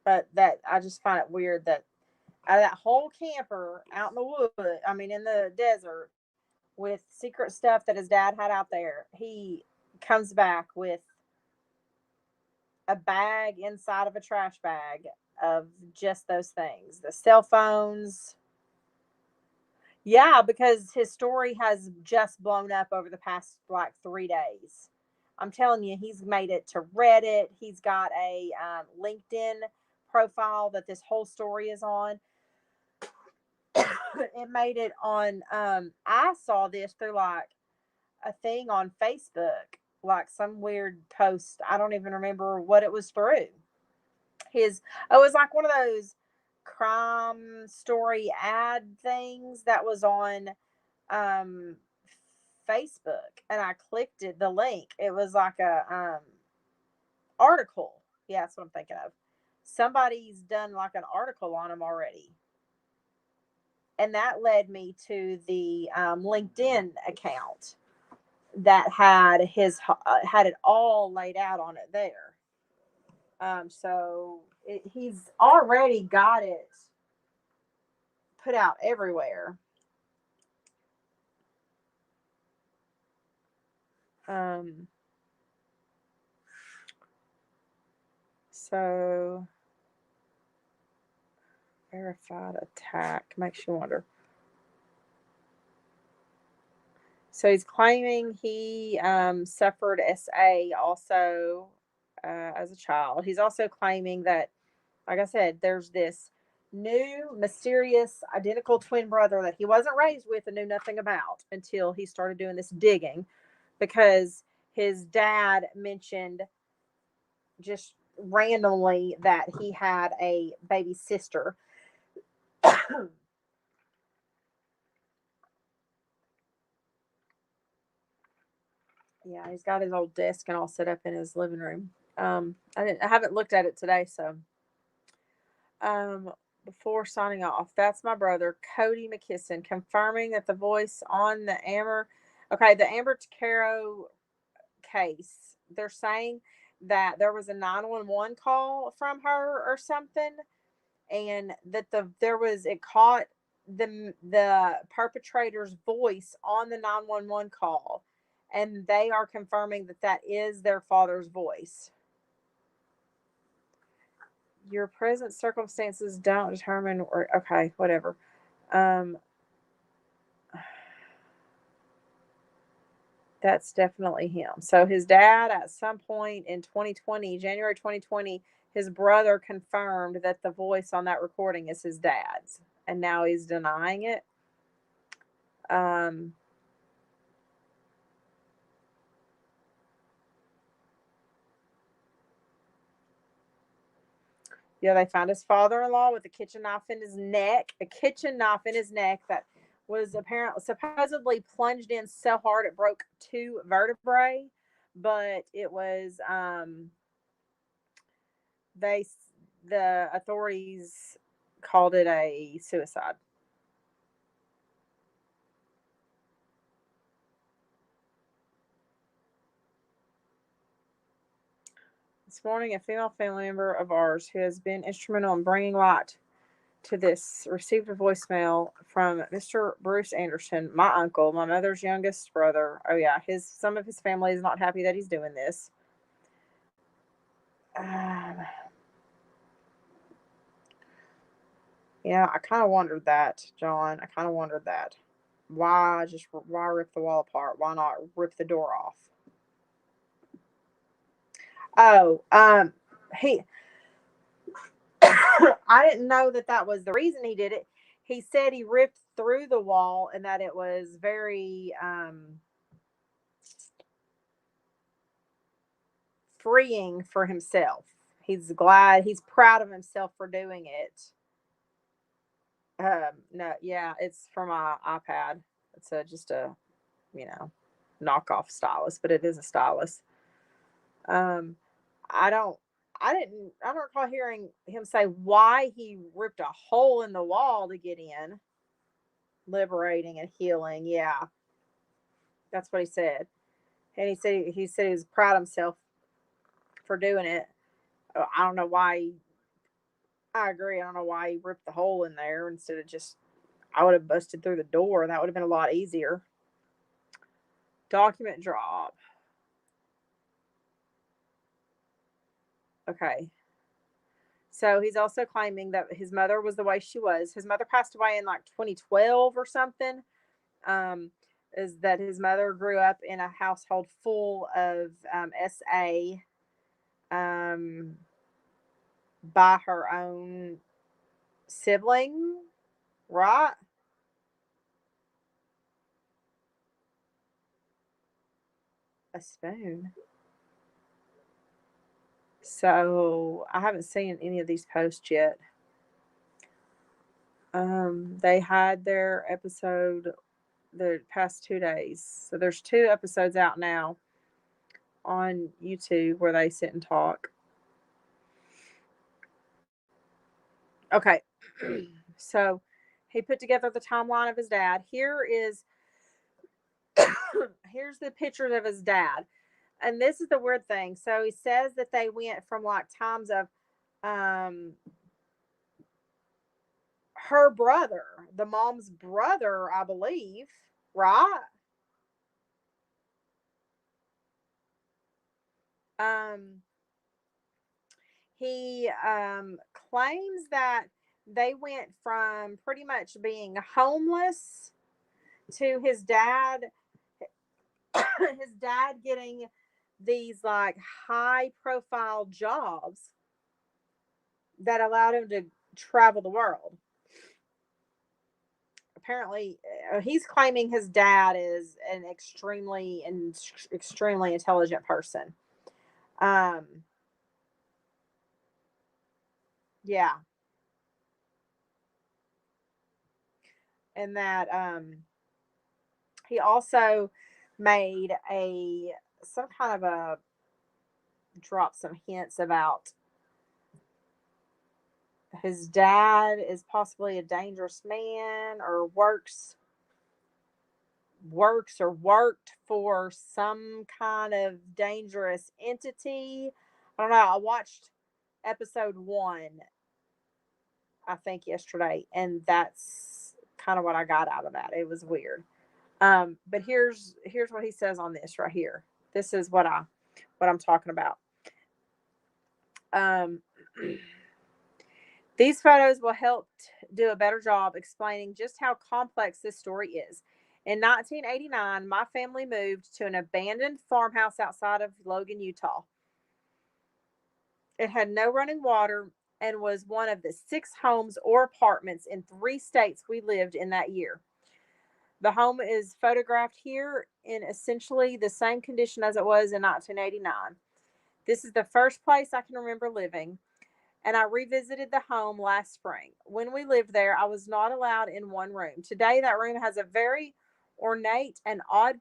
A: But that I just find it weird that out of that whole camper out in the wood, I mean in the desert, with secret stuff that his dad had out there, he comes back with a bag inside of a trash bag of just those things. The cell phones. Yeah, because his story has just blown up over the past like 3 days. I'm telling you, he's made it to Reddit. He's got a LinkedIn profile that this whole story is on. It made it on. I saw this through like a thing on Facebook, like some weird post. I don't even remember what it was through. It was like one of those crime story ad things that was on um Facebook, and I clicked the link. It was like a article. Yeah, that's what I'm thinking of. Somebody's done like an article on him already. And that led me to the LinkedIn account that had it all laid out on it there. So he's already got it put out everywhere. Um, So, verified attack makes you wonder. So he's claiming he suffered SA also as a child. He's also claiming that, like I said, there's this new mysterious identical twin brother that he wasn't raised with and knew nothing about until he started doing this digging, because his dad mentioned just randomly that he had a baby sister. Yeah, he's got his old desk and all set up in his living room. I haven't looked at it today, so um, before signing off, that's my brother Cody McKisson confirming that the voice on the Amber Caro case. They're saying that there was a 911 call from her or something, and that it caught the perpetrator's voice on the 911 call, and they are confirming that that is their father's voice. Your present circumstances don't determine, or okay, whatever. um that's definitely him. So his dad, at some point in 2020, January 2020, his brother confirmed that the voice on that recording is his dad's, and now he's denying it. um Yeah, they found his father-in-law with a kitchen knife in his neck, that was apparently supposedly plunged in so hard it broke two vertebrae, but it was they the authorities called it a suicide. This morning, a female family member of ours who has been instrumental in bringing light to this received a voicemail from Mr. Bruce Anderson, my uncle, my mother's youngest brother. Oh yeah, his some of his family is not happy that he's doing this. Um, yeah, I kind of wondered that, John. I kind of wondered that. Why rip the wall apart? Why not rip the door off? Oh, he I didn't know that that was the reason he did it. He said he ripped through the wall and that it was very freeing for himself. He's proud of himself for doing it. No, yeah, it's from my iPad. It's just a, you know, knockoff stylus, but it is a stylus. Um, I don't, I don't recall hearing him say why he ripped a hole in the wall to get in. Liberating and healing. Yeah, that's what he said. And he said he was proud of himself for doing it. I don't know why. I agree. I don't know why he ripped the hole in there instead of just. I would have busted through the door. That would have been a lot easier. Document drop. Okay. So he's also claiming that his mother was the way she was. His mother passed away in like 2012 or something. Um, is that his mother grew up in a household full of SA, um, by her own sibling, right? A spoon. So I haven't seen any of these posts yet. They had their episode the past 2 days. So there's two episodes out now on YouTube where they sit and talk. Okay. So he put together the timeline of his dad. Here's the pictures of his dad. And this is the weird thing. So he says that they went from like times of um her brother, the mom's brother, I believe, right? Um He claims that they went from pretty much being homeless to his dad getting these like high profile jobs that allowed him to travel the world. Apparently, he's claiming his dad is an extremely intelligent person. Um, yeah, and that he also made a some kind of a drop some hints about his dad is possibly a dangerous man or works or worked for some kind of dangerous entity. I don't know. I watched episode 1, I think yesterday, and that's kind of what I got out of that. It was weird. But here's what he says on this right here. This is what I'm talking about. Um, these photos will help do a better job explaining just how complex this story is. In 1989, my family moved to an abandoned farmhouse outside of Logan, Utah. It had no running water and was one of the 6 homes or apartments in 3 states we lived in that year. The home is photographed here in essentially the same condition as it was in 1989. This is the first place I can remember living, and I revisited the home last spring. When we lived there, I was not allowed in one room. Today, that room has a very ornate and odd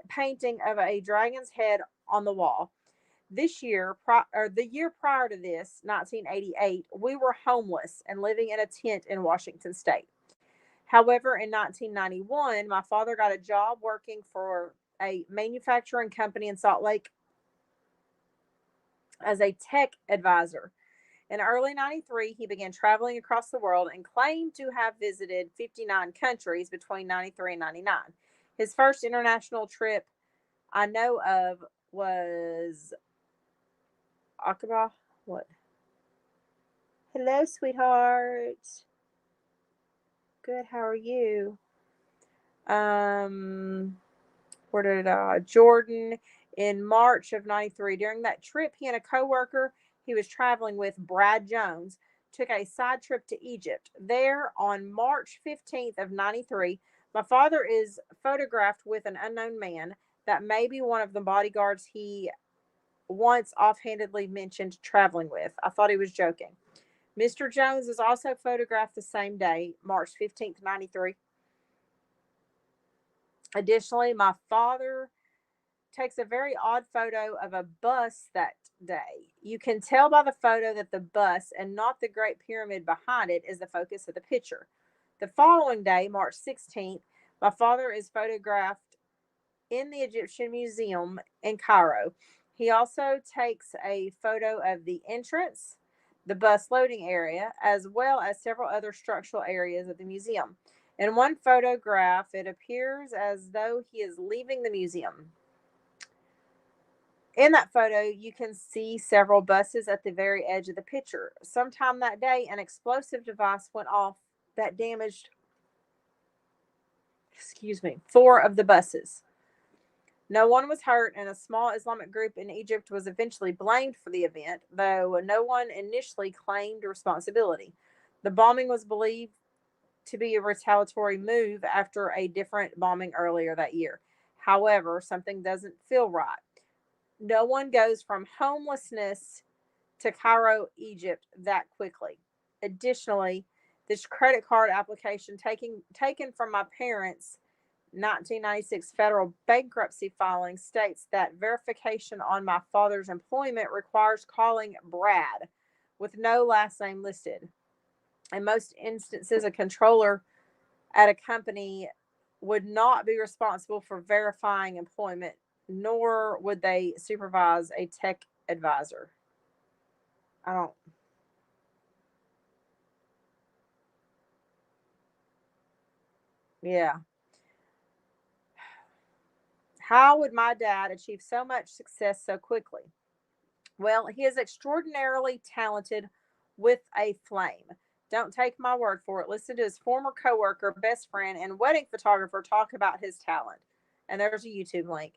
A: painting of a dragon's head on the wall. This year, or the year prior to this, 1988, we were homeless and living in a tent in Washington State. However, in 1991, my father got a job working for a manufacturing company in Salt Lake as a tech advisor. In early 93, he began traveling across the world and claimed to have visited 59 countries between 93 and 99. His first international trip I know of was Aqaba. What? Hello, sweetheart. Good. How are you? Um, where did Jordan in March of 93. During that trip, he and a coworker he was traveling with, Brad Jones, took a side trip to Egypt. There on March 15th of 93, my father is photographed with an unknown man that may be one of the bodyguards he once offhandedly mentioned traveling with. I thought he was joking. Mr. Jones is also photographed the same day, March 15th, 93. Additionally, my father takes a very odd photo of a bus that day. You can tell by the photo that the bus and not the Great Pyramid behind it is the focus of the picture. The following day, March 16th, my father is photographed in the Egyptian Museum in Cairo. He also takes a photo of the entrance, the bus loading area, as well as several other structural areas of the museum. In one photograph, it appears as though he is leaving the museum. In that photo, you can see several buses at the very edge of the picture. Sometime that day, an explosive device went off that damaged, 4 of the buses. No one was hurt, and a small Islamic group in Egypt was eventually blamed for the event, though no one initially claimed responsibility. The bombing was believed to be a retaliatory move after a different bombing earlier that year. However, something doesn't feel right. No one goes from homelessness to Cairo, Egypt that quickly. Additionally, this credit card application taken from my parents' 1996 federal bankruptcy filing states that verification on my father's employment requires calling Brad with no last name listed. In most instances, a controller at a company would not be responsible for verifying employment, nor would they supervise a tech advisor. I don't. Yeah. How would my dad achieve so much success so quickly? Well, he is extraordinarily talented with a flame. Don't take my word for it. Listen to his former coworker, best friend, and wedding photographer talk about his talent. And there's a YouTube link.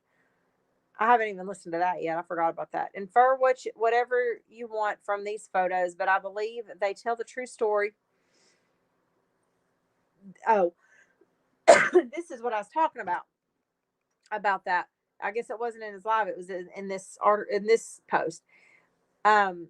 A: I haven't even listened to that yet. I forgot about that. Infer whatever you want from these photos, but I believe they tell the true story. Oh, this is what I was talking about that. I guess it wasn't in his live. It was in this art in this post. Um,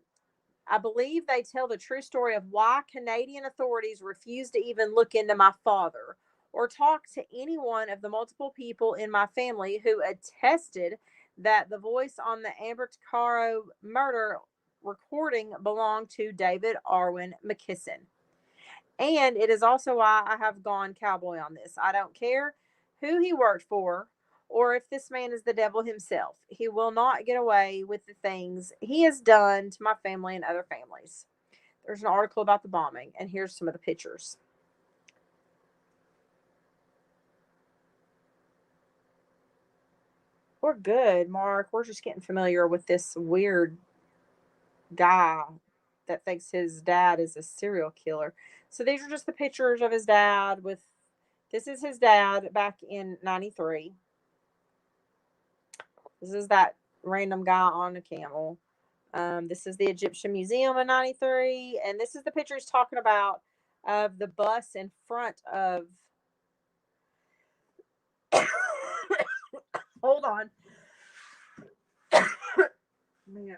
A: I believe they tell the true story of why Canadian authorities refused to even look into my father or talk to any one of the multiple people in my family who attested that the voice on the Amber Caro murder recording belonged to David Arwin McKisson. And it is also why I have gone cowboy on this. I don't care who he worked for or if this man is the devil himself. He will not get away with the things he has done to my family and other families. There's an article about the bombing, and here's some of the pictures. We're good, Mark. We're just getting familiar with this weird guy that thinks his dad is a serial killer. So these are just the pictures of his dad with this is his dad back in 93. This is that random guy on a camel. This is the Egyptian Museum in 93. And this is the picture he's talking about of the bus in front of. Hold on. Man.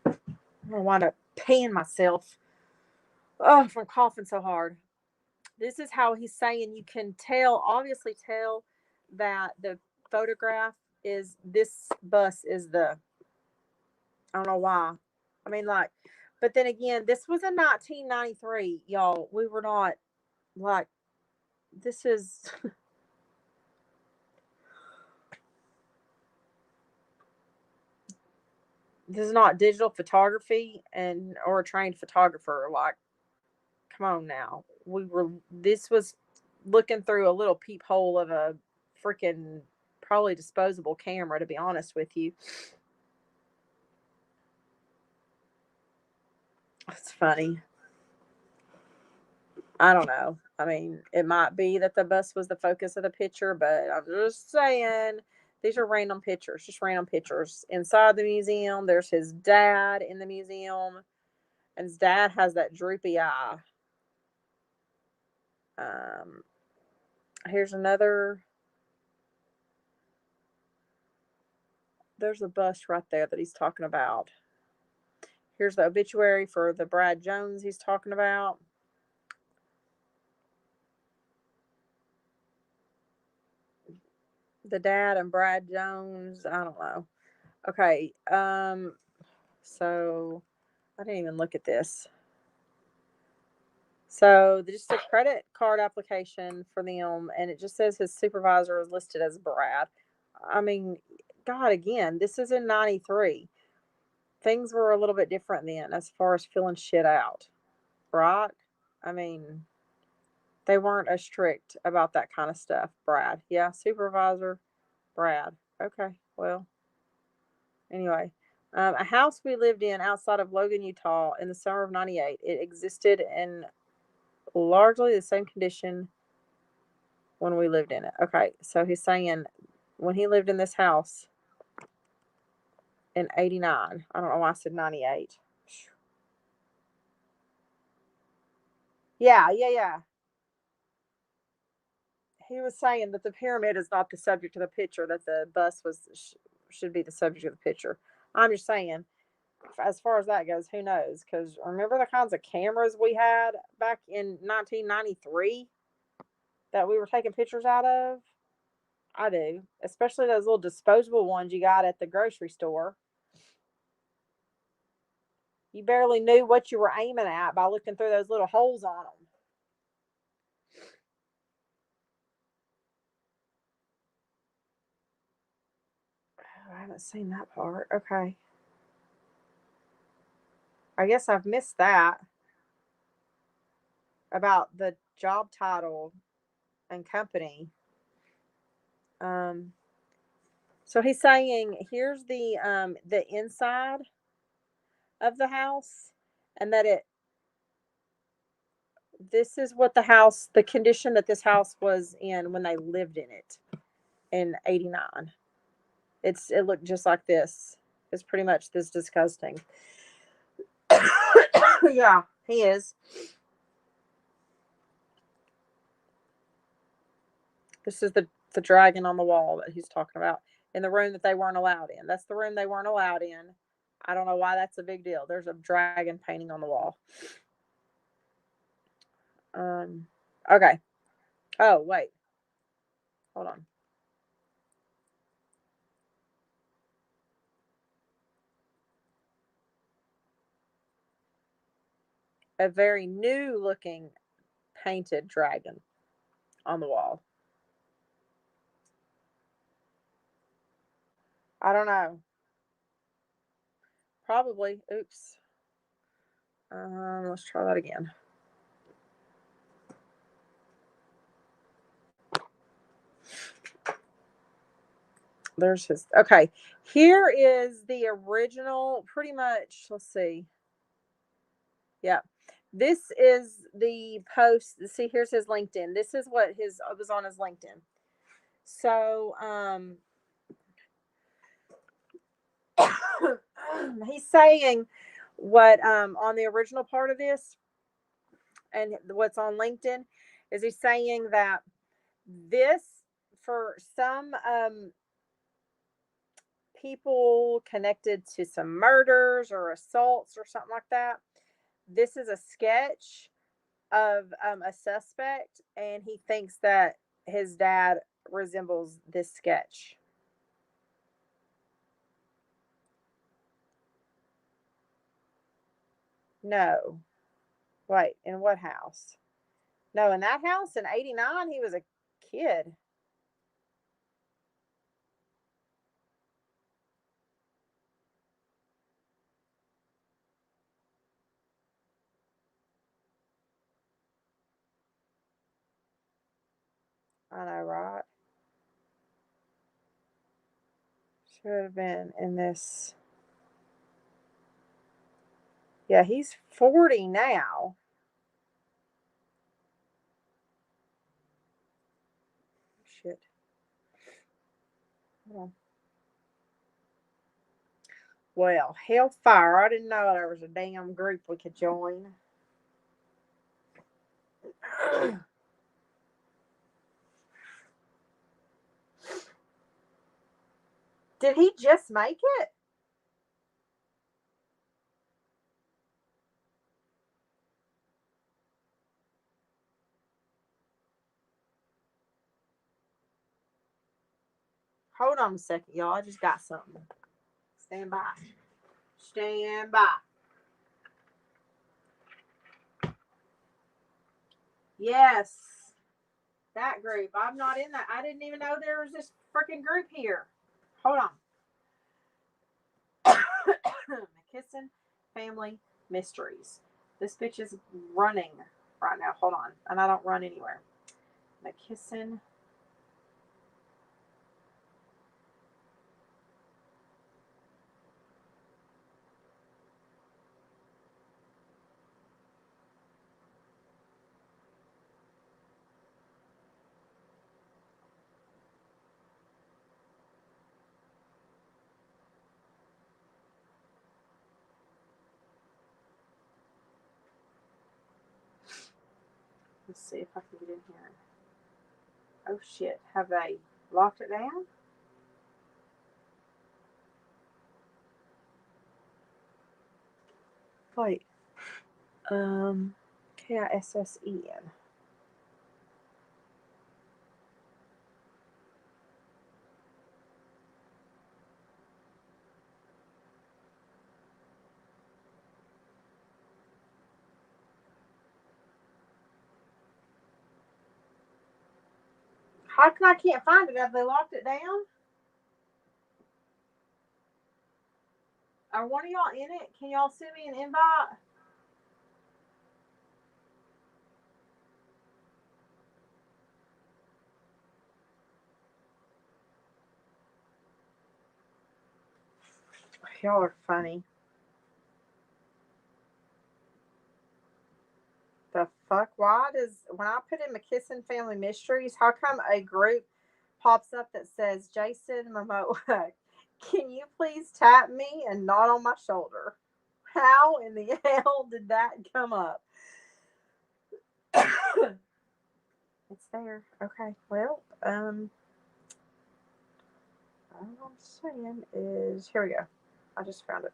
A: I don't want to pan myself. Oh, from coughing so hard. This is how he's saying you can obviously tell that the photograph is this bus is the, I don't know why. I mean, like, but then again, this was in 1993, y'all. We were not like, this is, this is not digital photography and or a trained photographer. Like, come on now. This was looking through a little peephole of a freaking probably disposable camera, to be honest with you. It's funny. I don't know. I mean, it might be that the bus was the focus of the picture, but I'm just saying these are random pictures, just random pictures. Inside the museum, there's his dad in the museum, and his dad has that droopy eye. Um, here's another. There's a bus right there that he's talking about. Here's the obituary for the Brad Jones he's talking about. The dad and Brad Jones. I don't know. Okay. So I didn't even look at this. So just a credit card application for them, and it just says his supervisor is listed as Brad. I mean, God, again, this is in 93. Things were a little bit different then as far as filling shit out, right? I mean, they weren't as strict about that kind of stuff. Brad. Yeah, supervisor, Brad. Okay, well, anyway. A house we lived in outside of Logan, Utah in the summer of 98. It existed in largely the same condition when we lived in it. Okay, so he's saying when he lived in this house in 89. I don't know why I said 98. Yeah. He was saying that the pyramid is not the subject of the picture, that the bus should be the subject of the picture. I'm just saying, as far as that goes, who knows? Because remember the kinds of cameras we had back in 1993 that we were taking pictures out of? I do, especially those little disposable ones you got at the grocery store. You barely knew what you were aiming at by looking through those little holes on them. Oh, I haven't seen that part. Okay. I guess I've missed that about the job title and company. Um, So he's saying here's the inside of the house, and that it this is what the condition that this house was in when they lived in it in 89. It looked just like this. It's pretty much this disgusting. Yeah, he is. This is the dragon on the wall that he's talking about in the room that they weren't allowed in. That's the room they weren't allowed in. I don't know why that's a big deal. There's a dragon painting on the wall. Um. Okay. Oh wait. Hold on. A very new looking painted dragon on the wall. I don't know. Probably. Oops. Let's try that again. There's his. Okay. Here is the original, pretty much. Let's see. Yeah. This is the post. See, here's his LinkedIn. This is what his was on his LinkedIn. So, he's saying what on the original part of this and what's on LinkedIn is he's saying that this for some people connected to some murders or assaults or something like that. This is a sketch of a suspect, and he thinks that his dad resembles this sketch. No. Wait, in what house? No, in that house in 89, he was a kid. I know, right? Should have been in this. Yeah, he's 40 now. Shit. Hold on. Well, hellfire. I didn't know there was a damn group we could join. Did he just make it? Hold on a second, y'all. I just got something. Stand by. Stand by. Yes. That group. I'm not in that. I didn't even know there was this freaking group here. Hold on. McKisson Family Mysteries. This bitch is running right now. Hold on. And I don't run anywhere. McKisson. Let's see if I can get in here. Oh shit. Have they locked it down? Wait. KISSEN. How come I can't find it? Have they locked it down? Are one of y'all in it? Can y'all send me an invite? Y'all are funny. The fuck? Why does when I put in McKisson Family Mysteries, how come a group pops up that says Jason Momoa? Can you please tap me and not on my shoulder? How in the hell did that come up? It's there. Okay. Well, all I'm saying is here we go. I just found it.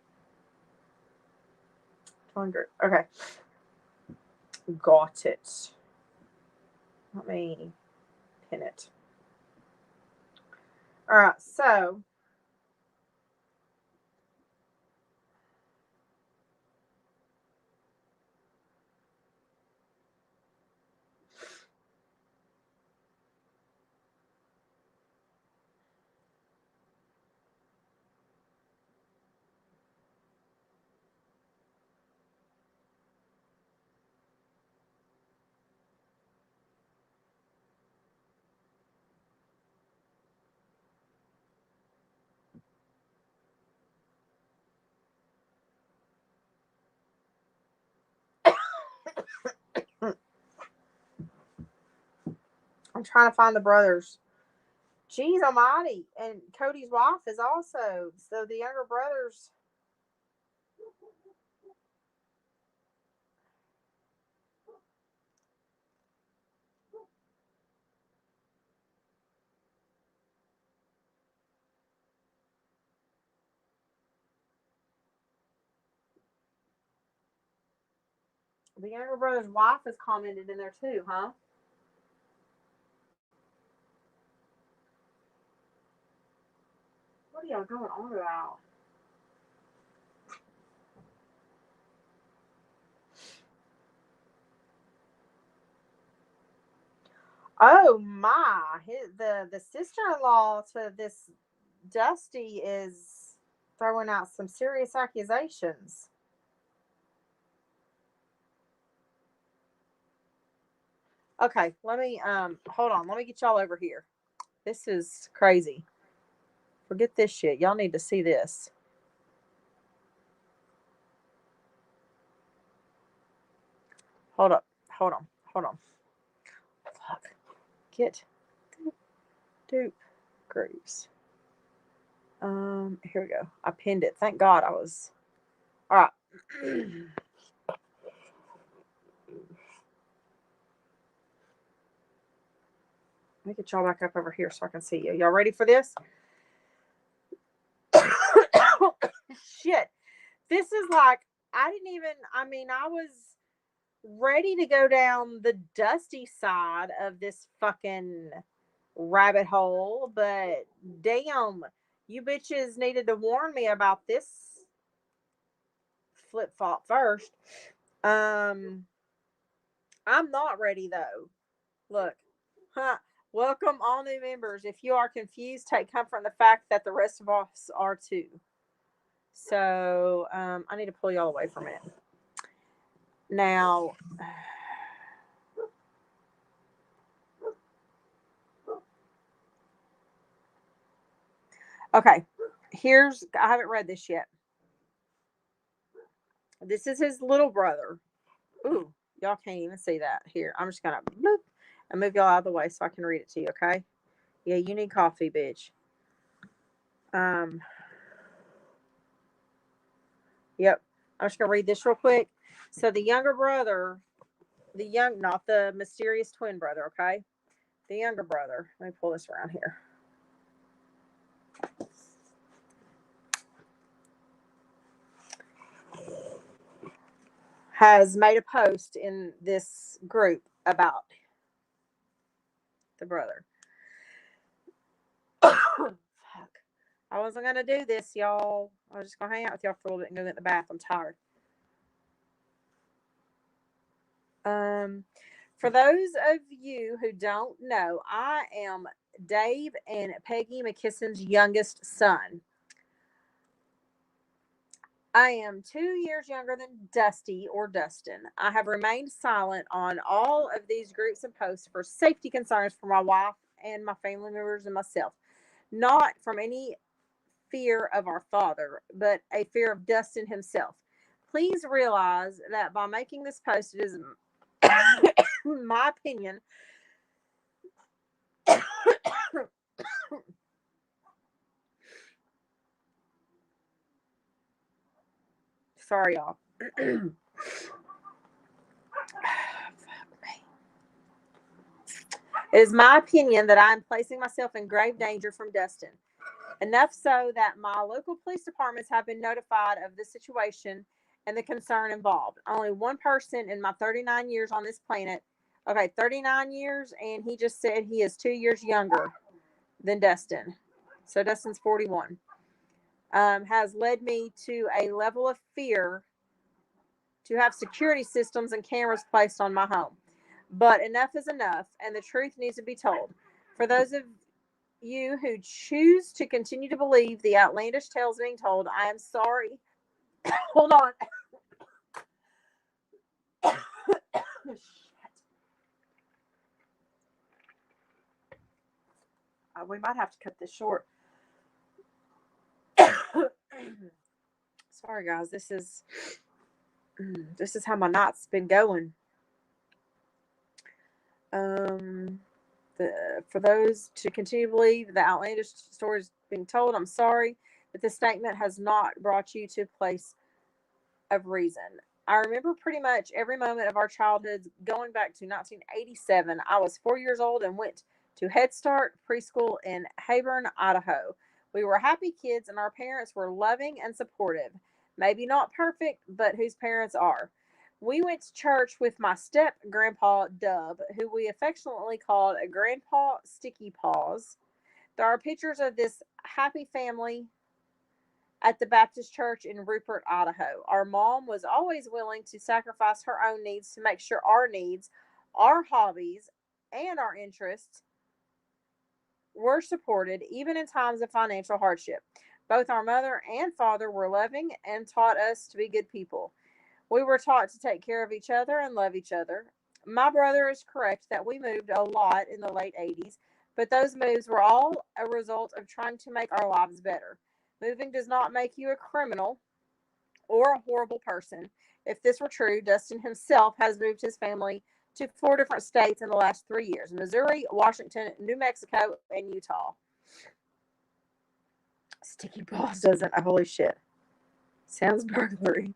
A: Join group. Okay. Got it. Let me pin it. All right. So I'm trying to find the brothers. Jeez almighty. And Cody's wife is also. So the younger brothers. The younger brother's wife is commented in there too, huh? What are y'all going on about? Oh my! The sister in law to this Dusty is throwing out some serious accusations. Okay, let me hold on. Let me get y'all over here. This is crazy. Forget this shit. Y'all need to see this. Hold up. Hold on. Hold on. Fuck. Get dupe grooves. Here we go. I pinned it. Thank God I was. All right. Let me get y'all back up over here so I can see you. Y'all ready for this? Shit. This is like, I didn't even, I mean, I was ready to go down the dusty side of this fucking rabbit hole, but damn, you bitches needed to warn me about this flip flop first. Um, I'm not ready though. Look, huh? Welcome all new members. If you are confused, take comfort in the fact that the rest of us are too. So I need to pull y'all away from it. Now, okay, I haven't read this yet. This is his little brother. Ooh, y'all can't even see that. Here, I'm just gonna bloop and move y'all out of the way so I can read it to you, okay? Yeah, you need coffee, bitch. Um, yep. I'm just gonna read this real quick. So the younger brother, not the mysterious twin brother, okay? The younger brother. Let me pull this around here. Has made a post in this group about the brother. Fuck. I wasn't gonna do this, y'all. I was just gonna hang out with y'all for a little bit and go get in the bath. I'm tired. For those of you who don't know, I am Dave and Peggy McKisson's youngest son. I am 2 years younger than Dusty or Dustin. I have remained silent on all of these groups and posts for safety concerns for my wife and my family members and myself, not from any fear of our father, but a fear of Dustin himself. Please realize that by making this post, it is my opinion. Sorry, y'all. It is my opinion that I am placing myself in grave danger from Dustin. Enough so that my local police departments have been notified of the situation and the concern involved. Only one person in my 39 years on this planet, okay, 39 years, and he just said he is 2 years younger than Dustin. So Dustin's 41. Has led me to a level of fear to have security systems and cameras placed on my home. But enough is enough, and the truth needs to be told. For those of you who choose to continue to believe the outlandish tales being told, I am sorry. Hold on. We might have to cut this short. Sorry, guys. This is how my night's been going. For those to continue to believe the outlandish stories being told, I'm sorry, but this statement has not brought you to a place of reason. I remember pretty much every moment of our childhoods going back to 1987. I was 4 years old and went to Head Start preschool in Hayburn, Idaho. We were happy kids and our parents were loving and supportive. Maybe not perfect, but whose parents are. We went to church with my step grandpa Dub, who we affectionately called a Grandpa Sticky Paws. There are pictures of this happy family at the Baptist Church in Rupert, Idaho. Our mom was always willing to sacrifice her own needs to make sure our needs, our hobbies, and our interests were supported, even in times of financial hardship. Both our mother and father were loving and taught us to be good people. We were taught to take care of each other and love each other. My brother is correct that we moved a lot in the late 80s, but those moves were all a result of trying to make our lives better. Moving does not make you a criminal or a horrible person. If this were true, Dustin himself has moved his family to 4 different states in the last 3 years: Missouri, Washington, New Mexico, and Utah. Sticky Paws doesn't. Holy shit. Sounds burglary.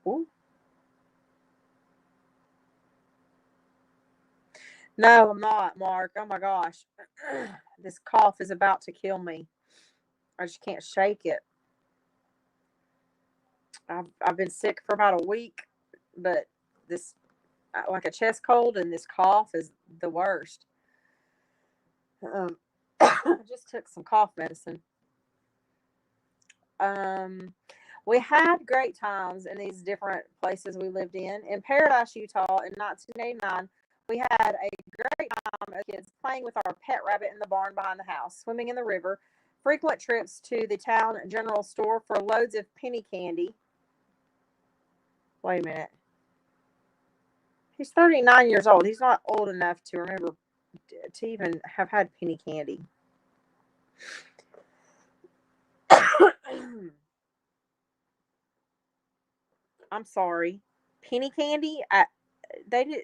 A: Ooh. No, I'm not, Mark. Oh my gosh. This cough is about to kill me. I just can't shake it. I've been sick for about a week, but this, like a chest cold, and this cough is the worst. I just took some cough medicine. Um, we had great times in these different places we lived in. In Paradise, Utah, in 1989, we had a great time as kids playing with our pet rabbit in the barn behind the house, swimming in the river, frequent trips to the town general store for loads of penny candy. Wait a minute. He's 39 years old. He's not old enough to remember to even have had penny candy. I'm sorry. Penny candy? They did.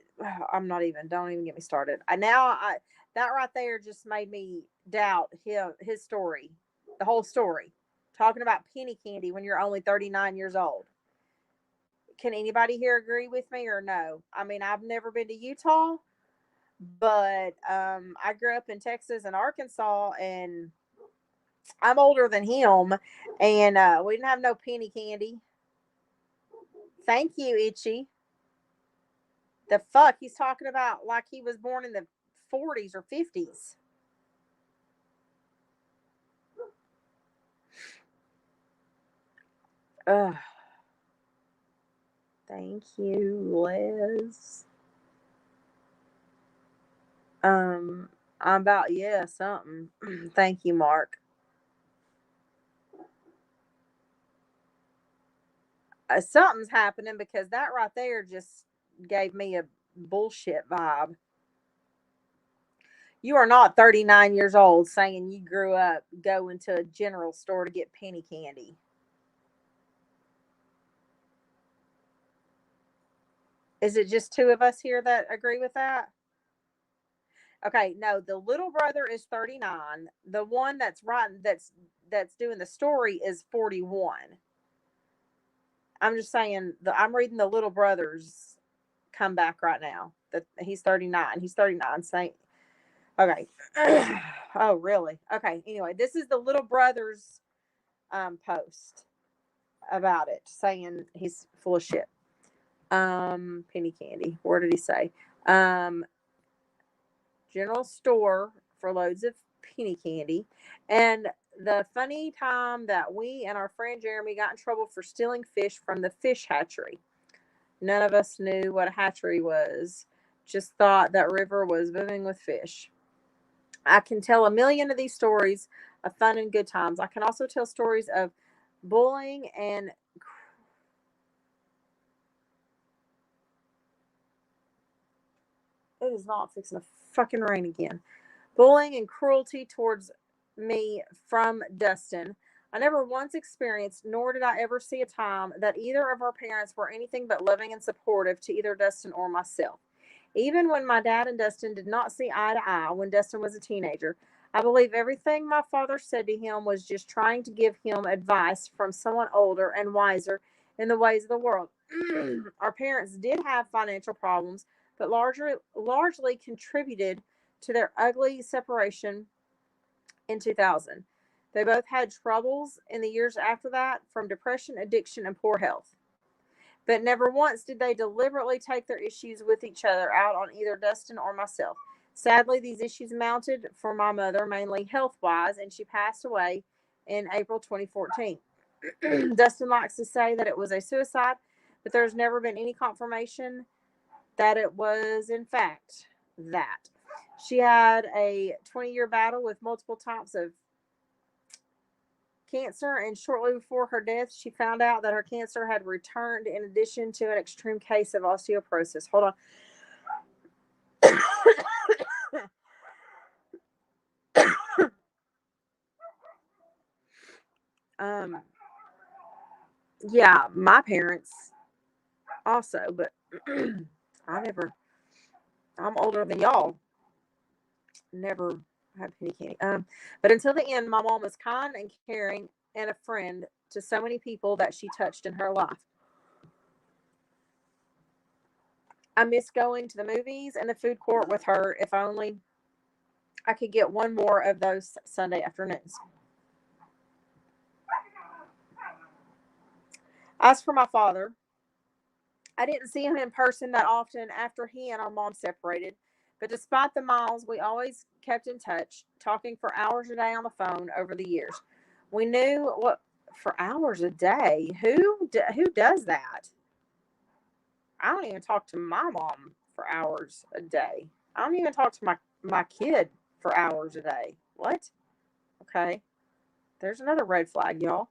A: I'm not even. Don't even get me started. That right there just made me doubt his story, the whole story. Talking about penny candy when you're only 39 years old. Can anybody here agree with me or no? I mean, I've never been to Utah, but I grew up in Texas and Arkansas, and I'm older than him, and we didn't have no penny candy. Thank you, Itchy. The fuck? He's talking about like he was born in the 40s or 50s. Ugh. Thank you, Liz. I'm about, yeah, something. Thank you, Mark. Something's happening because that right there just gave me a bullshit vibe. You are not 39 years old saying you grew up going to a general store to get penny candy. Is it just two of us here that agree with that? Okay, no, the little brother is 39. The one that's writing that's doing the story is 41. I'm just saying I'm reading the little brother's comeback right now. That he's 39. He's 39 saying okay. Oh, really? Okay. Anyway, this is the little brother's post about it saying he's full of shit. Penny candy. Where did he say? Um, General store for loads of penny candy. And the funny time that we and our friend Jeremy got in trouble for stealing fish from the fish hatchery. None of us knew what a hatchery was, just thought that river was booming with fish. I can tell a million of these stories of fun and good times. I can also tell stories of bullying and it is not fixing to fucking rain again. Bullying and cruelty towards me from Dustin. I never once experienced, nor did I ever see a time that either of our parents were anything but loving and supportive to either Dustin or myself. Even when my dad and Dustin did not see eye to eye when Dustin was a teenager, I believe everything my father said to him was just trying to give him advice from someone older and wiser in the ways of the world. Our parents did have financial problems, but largely contributed to their ugly separation in 2000. They both had troubles in the years after that from depression, addiction, and poor health. But never once did they deliberately take their issues with each other out on either Dustin or myself. Sadly, these issues mounted for my mother, mainly health wise, and she passed away in April 2014. Dustin likes to say that it was a suicide, but there's never been any confirmation that it was, in fact, that. She had a 20-year battle with multiple types of cancer, and shortly before her death, she found out that her cancer had returned in addition to an extreme case of osteoporosis. Hold on. Yeah, my parents also, but I never, I'm older than y'all, never had penny candy. But until the end, my mom was kind and caring and a friend to so many people that she touched in her life. I miss going to the movies and the food court with her. If only I could get one more of those Sunday afternoons. As for my father, I didn't see him in person that often after he and our mom separated. But despite the miles, we always kept in touch, talking for hours a day on the phone over the years. We knew what for hours a day. Who does that? I don't even talk to my mom for hours a day. I don't even talk to my kid for hours a day. What? Okay. There's another red flag, y'all.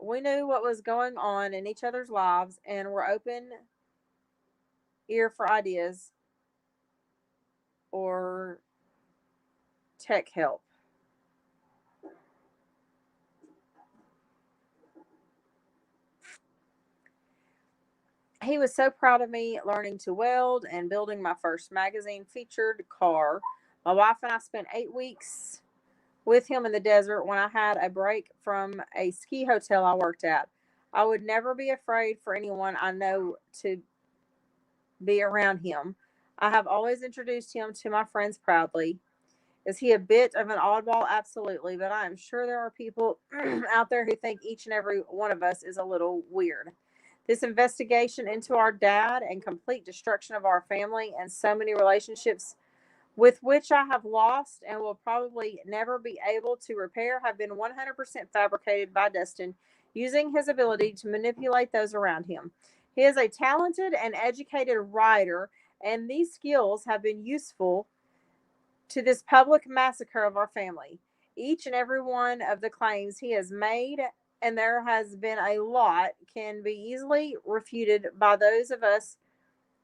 A: We knew what was going on in each other's lives and were open ear for ideas or tech help. He was so proud of me learning to weld and building my first magazine featured car. My wife and I spent 8 weeks with him in the desert when I had a break from a ski hotel I worked at. I would never be afraid for anyone I know to be around him. I have always introduced him to my friends proudly. Is he a bit of an oddball? Absolutely, but I am sure there are people out there who think each and every one of us is a little weird. This investigation into our dad and complete destruction of our family and so many relationships with which I have lost and will probably never be able to repair have been 100% fabricated by Dustin using his ability to manipulate those around him. He is a talented and educated writer, and these skills have been useful to this public massacre of our family. Each and every one of the claims he has made and there has been a lot, can be easily refuted by those of us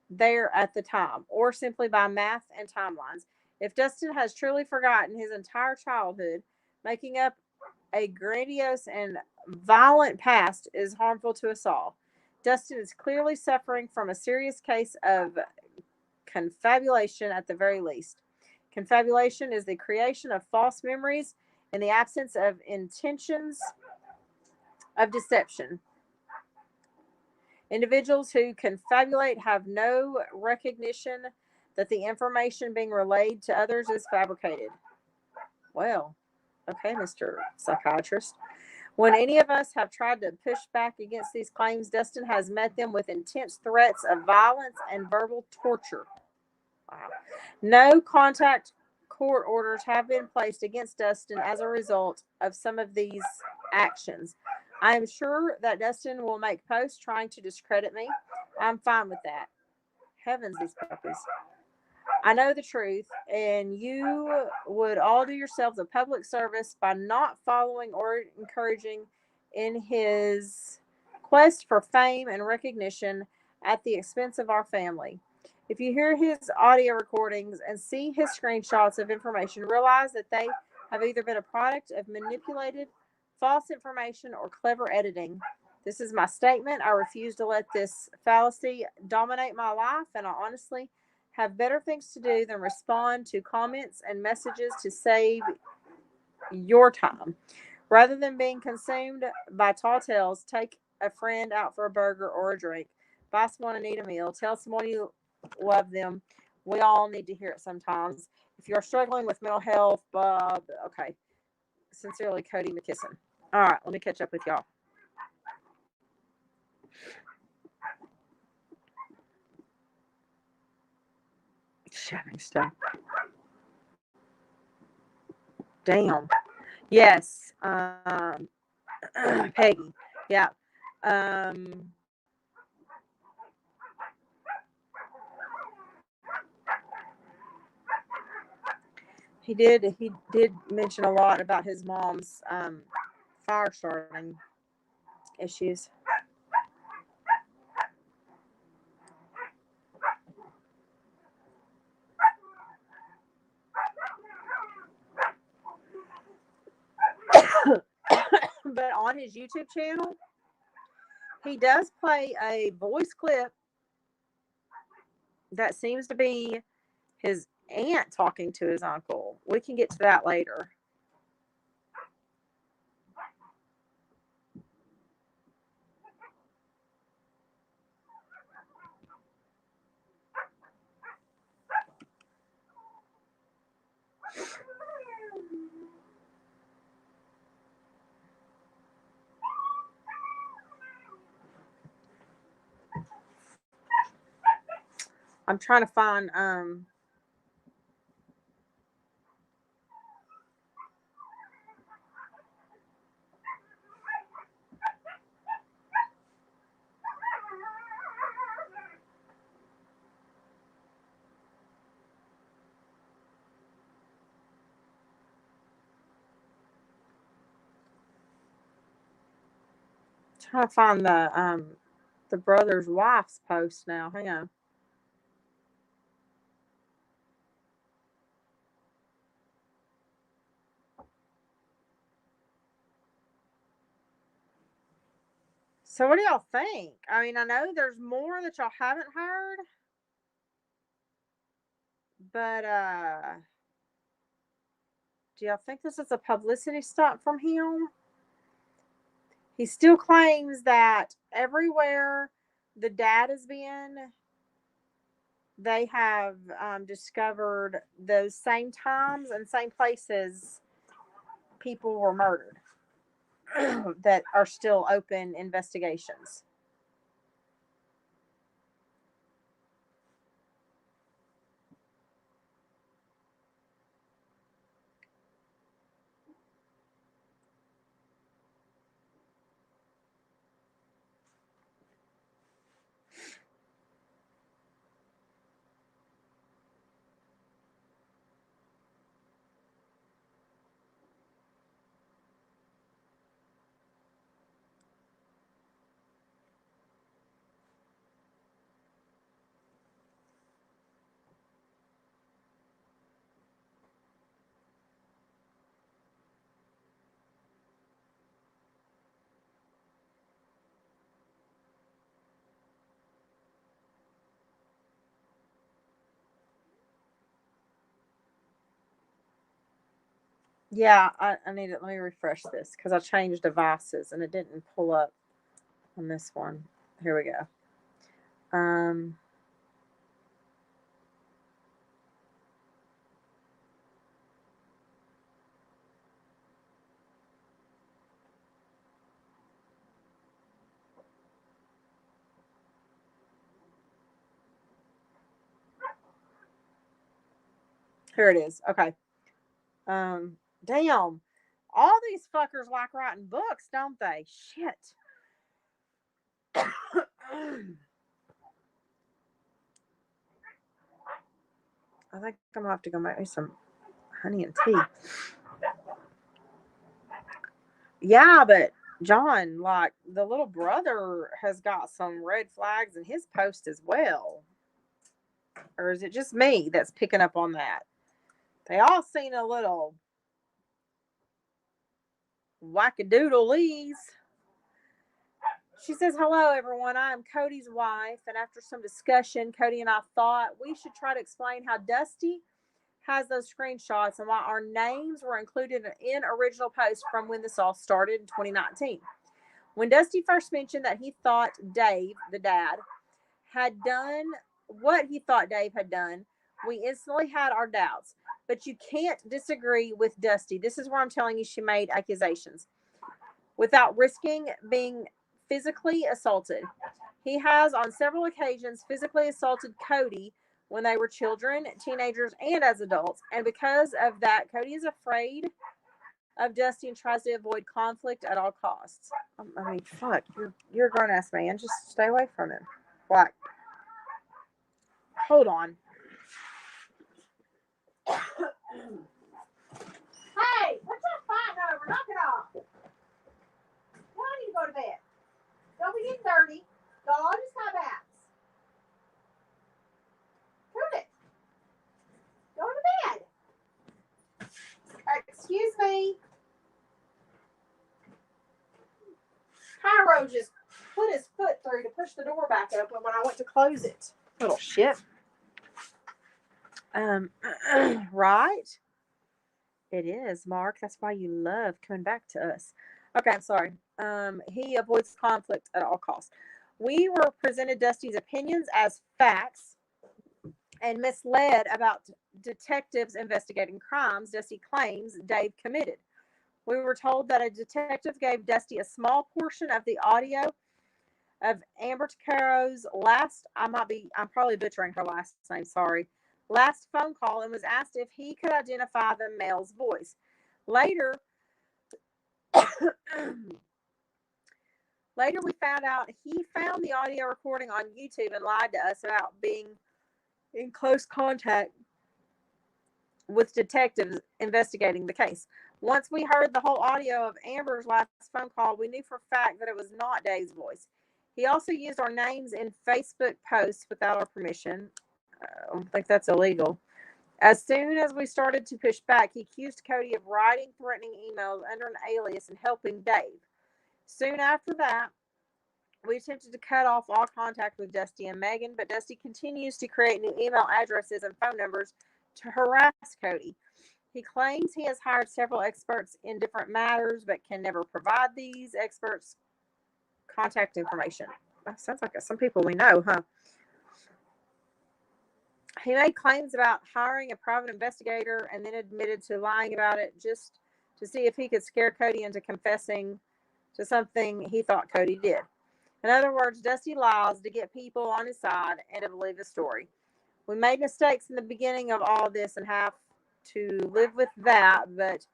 A: there at the time, or simply by math and timelines. If Dustin has truly forgotten his entire childhood, making up a grandiose and violent past is harmful to us all. Dustin is clearly suffering from a serious case of confabulation at the very least. Confabulation is the creation of false memories in the absence of intentions of deception. Individuals who confabulate have no recognition that the information being relayed to others is fabricated. Well, okay, Mr. Psychiatrist. When any of us have tried to push back against these claims, Dustin has met them with intense threats of violence and verbal torture. Wow. No contact court orders have been placed against Dustin as a result of some of these actions. I am sure that Dustin will make posts trying to discredit me. I'm fine with that. Heavens, these puppies. I know the truth, and you would all do yourselves a public service by not following or encouraging in his quest for fame and recognition at the expense of our family. If you hear his audio recordings and see his screenshots of information, realize that they have either been a product of manipulated false information or clever editing. This is my statement. I refuse to let this fallacy dominate my life, and I honestly have better things to do than respond to comments and messages to save your time. Rather than being consumed by tall tales, take a friend out for a burger or a drink. Buy someone and eat a meal. Tell someone you love them. We all need to hear it sometimes. If you're struggling with mental health, Bob, okay. Sincerely, Cody McKisson. All right, let me catch up with y'all. Shoving stuff. Damn. Yes. Peggy. Yeah. Um, he did mention a lot about his mom's fire starting issues. But on his YouTube channel, he does play a voice clip that seems to be his aunt talking to his uncle. We can get to that later. I'm trying to find the brother's wife's post now. Hang on. So what do y'all think? I mean, I know there's more that y'all haven't heard, but do y'all think this is a publicity stunt from him? He still claims that everywhere the dad has been, they have discovered those same times and same places people were murdered that are still open investigations. Yeah, I need it. Let me refresh this because I changed devices and it didn't pull up on this one. Here we go. Um, Here it is. Okay. Damn. All these fuckers like writing books, don't they? Shit. I think I'm gonna have to go make me some honey and tea. Yeah, but John, like the little brother has got some red flags in his post as well. Or is it just me that's picking up on that? They all seem a little wackadoodlees. She says, "Hello, everyone. I am Cody's wife. And after some discussion, Cody and I thought we should try to explain how Dusty has those screenshots and why our names were included in original posts from when this all started in 2019. When Dusty first mentioned that he thought Dave, the dad, had done what he thought Dave had done, we instantly had our doubts. But you can't disagree with Dusty. This is where I'm telling you she made accusations without risking being physically assaulted. He has, on several occasions, physically assaulted Cody when they were children, teenagers, and as adults. And because of that, Cody is afraid of Dusty and tries to avoid conflict at all costs. I mean, fuck, you're a grown ass man. Just stay away from him. Like, hold on. Hey, what y'all fighting over? Knock it off. Y'all need to go to bed. Don't be getting dirty. Y'all all just have apps. Prove it. Go to bed. Excuse me. Cairo just put his foot through to push the door back open when I went to close it. Little shit. Right? It is, Mark. That's why you love coming back to us. Okay, I'm sorry. He avoids conflict at all costs. We were presented Dusty's opinions as facts and misled about detectives investigating crimes Dusty claims Dave committed. We were told that a detective gave Dusty a small portion of the audio of Amber Tacaro's last, I'm probably butchering her last name, sorry, last phone call and was asked if he could identify the male's voice. Later, later we found out he found the audio recording on YouTube and lied to us about being in close contact with detectives investigating the case. Once we heard the whole audio of Amber's last phone call, we knew for a fact that it was not Dave's voice. He also used our names in Facebook posts without our permission. I think that's illegal. As soon as we started to push back, he accused Cody of writing threatening emails under an alias and helping Dave. Soon after that, we attempted to cut off all contact with Dusty and Megan, but Dusty continues to create new email addresses and phone numbers to harass Cody. He claims he has hired several experts in different matters, but can never provide these experts' contact information. That sounds like some people we know, huh? He made claims about hiring a private investigator and then admitted to lying about it just to see if he could scare Cody into confessing to something he thought Cody did. In other words, Dusty lies to get people on his side and to believe his story. We made mistakes in the beginning of all this and have to live with that, but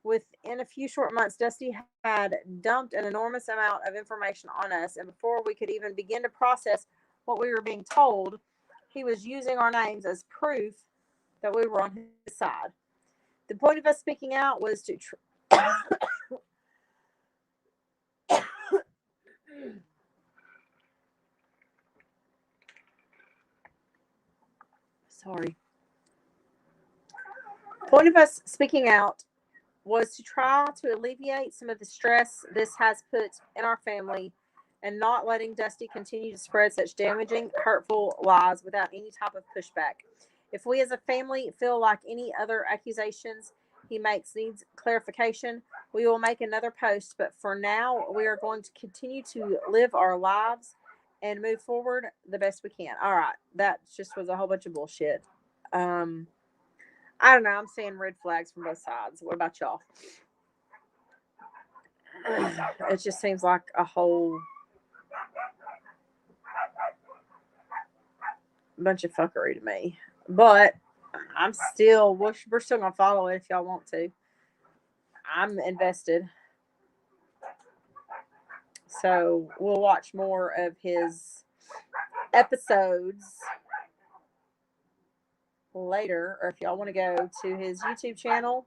A: within a few short months, Dusty had dumped an enormous amount of information on us, and before we could even begin to process what we were being told, he was using our names as proof that we were on his side. The point of us speaking out was to sorry. Point of us speaking out was to try to alleviate some of the stress this has put in our family and not letting Dusty continue to spread such damaging, hurtful lies without any type of pushback. If we as a family feel like any other accusations he makes needs clarification, we will make another post. But for now, we are going to continue to live our lives and move forward the best we can. All right, that just was a whole bunch of bullshit. I don't know. I'm seeing red flags from both sides. What about y'all? It just seems like a whole bunch of fuckery to me. But we're still gonna follow it if y'all want to. I'm invested. So we'll watch more of his episodes later, or if y'all want to go to his YouTube channel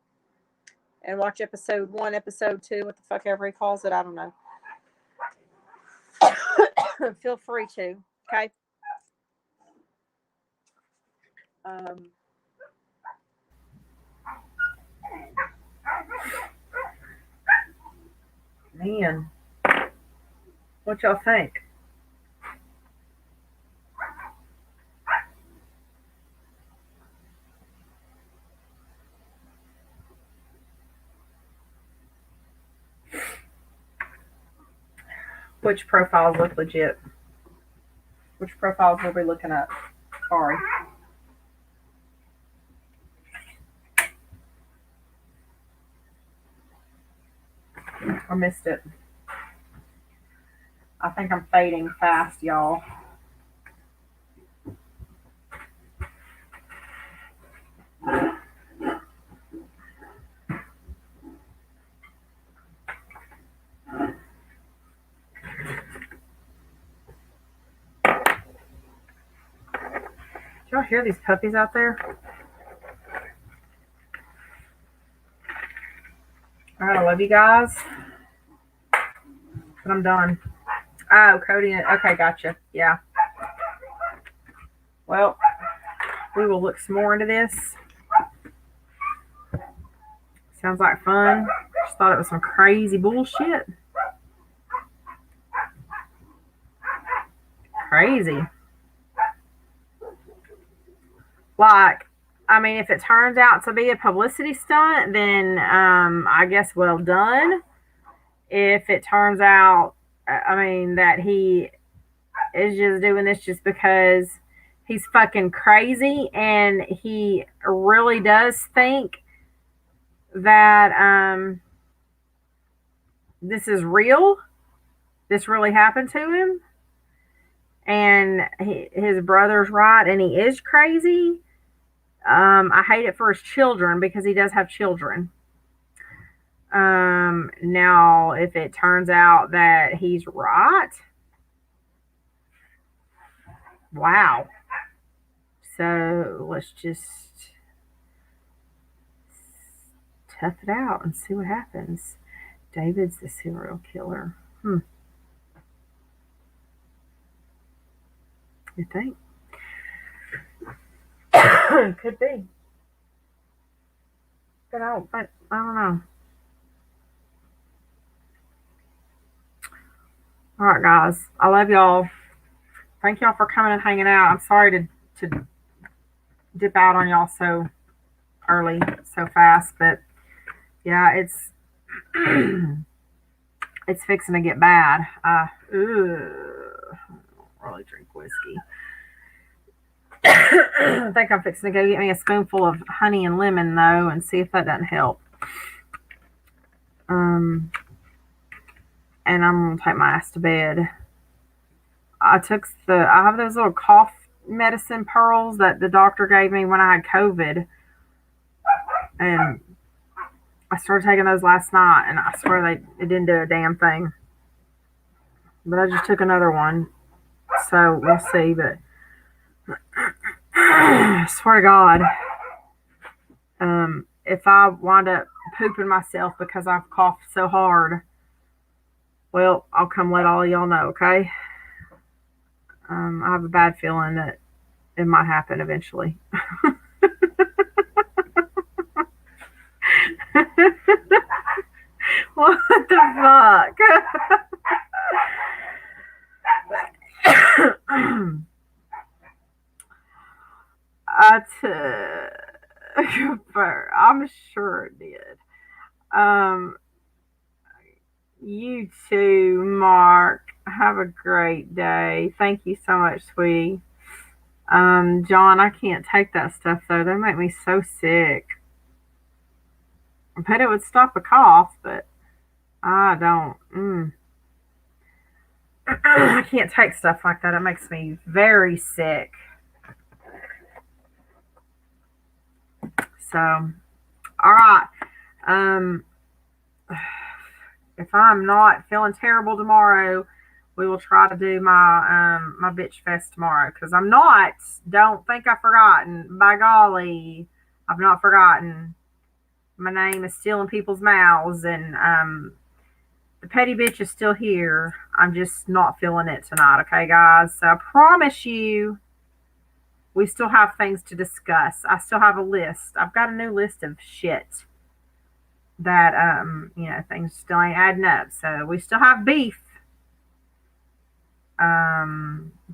A: and watch episode 1, episode 2, what the fuck ever he calls it, I don't know. Feel free to, okay? Man, what y'all think? Which profiles look legit? Which profiles will we looking at? Sorry. I missed it. I think I'm fading fast, y'all. Did y'all hear these puppies out there? All right, I love you guys. But I'm done. Oh, Cody. Okay, gotcha. Yeah. Well, we will look some more into this. Sounds like fun. Just thought it was some crazy bullshit. Crazy. Like, I mean, if it turns out to be a publicity stunt, then I guess well done. If it turns out, I mean, that he is just doing this just because he's fucking crazy and he really does think that this is real, this really happened to him, and his brother's right and he is crazy. I hate it for his children because he does have children. Now, if it turns out that he's right, wow. So let's just tough it out and see what happens. David's the serial killer. You think? Could be. But I don't know. All right, guys. I love y'all. Thank y'all for coming and hanging out. I'm sorry to dip out on y'all so early, so fast, but yeah, it's it's fixing to get bad. I don't really drink whiskey. I think I'm fixing to go get me a spoonful of honey and lemon though, and see if that doesn't help. And I'm gonna take my ass to bed. I have those little cough medicine pearls that the doctor gave me when I had COVID, and I started taking those last night, and I swear it didn't do a damn thing. But I just took another one, so we'll see. But I swear to God, if I wind up pooping myself because I've coughed so hard, well, I'll come let all of y'all know, okay? I have a bad feeling that it might happen eventually. What the fuck? But I'm sure it did. Um, you too, Mark. Have a great day. Thank you so much, sweetie. John, I can't take that stuff though. They make me so sick. I bet it would stop a cough, but I don't. I can't take stuff like that. It makes me very sick. So, all right. Um, if I'm not feeling terrible tomorrow, we will try to do my bitch fest tomorrow because I'm not. Don't think I've forgotten. By golly, I've not forgotten. My name is still in people's mouths, and the petty bitch is still here. I'm just not feeling it tonight. Okay, guys. So I promise you, we still have things to discuss. I still have a list. I've got a new list of shit that things still ain't adding up. So we still have beef.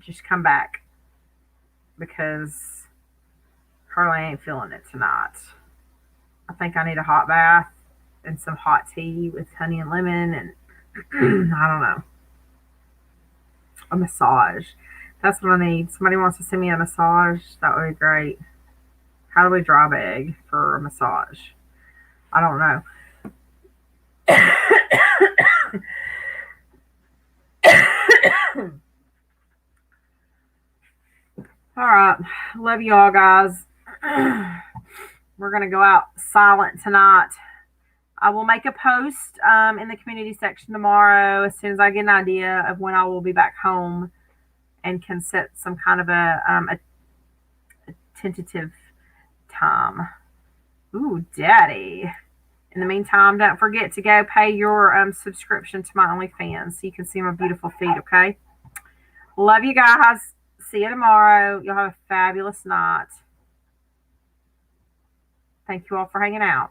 A: Just come back because Harley ain't feeling it tonight. I think I need a hot bath and some hot tea with honey and lemon and I don't know, a massage. That's what I need. Somebody wants to send me a massage. That would be great. How do we draw big for a massage? I don't know. All right. Love you all, guys. We're going to go out silent tonight. I will make a post in the community section tomorrow as soon as I get an idea of when I will be back home and can set some kind of a tentative time. Ooh, daddy. In the meantime, don't forget to go pay your subscription to my OnlyFans so you can see my beautiful feet, okay? Love you guys. See you tomorrow. You'll have a fabulous night. Thank you all for hanging out.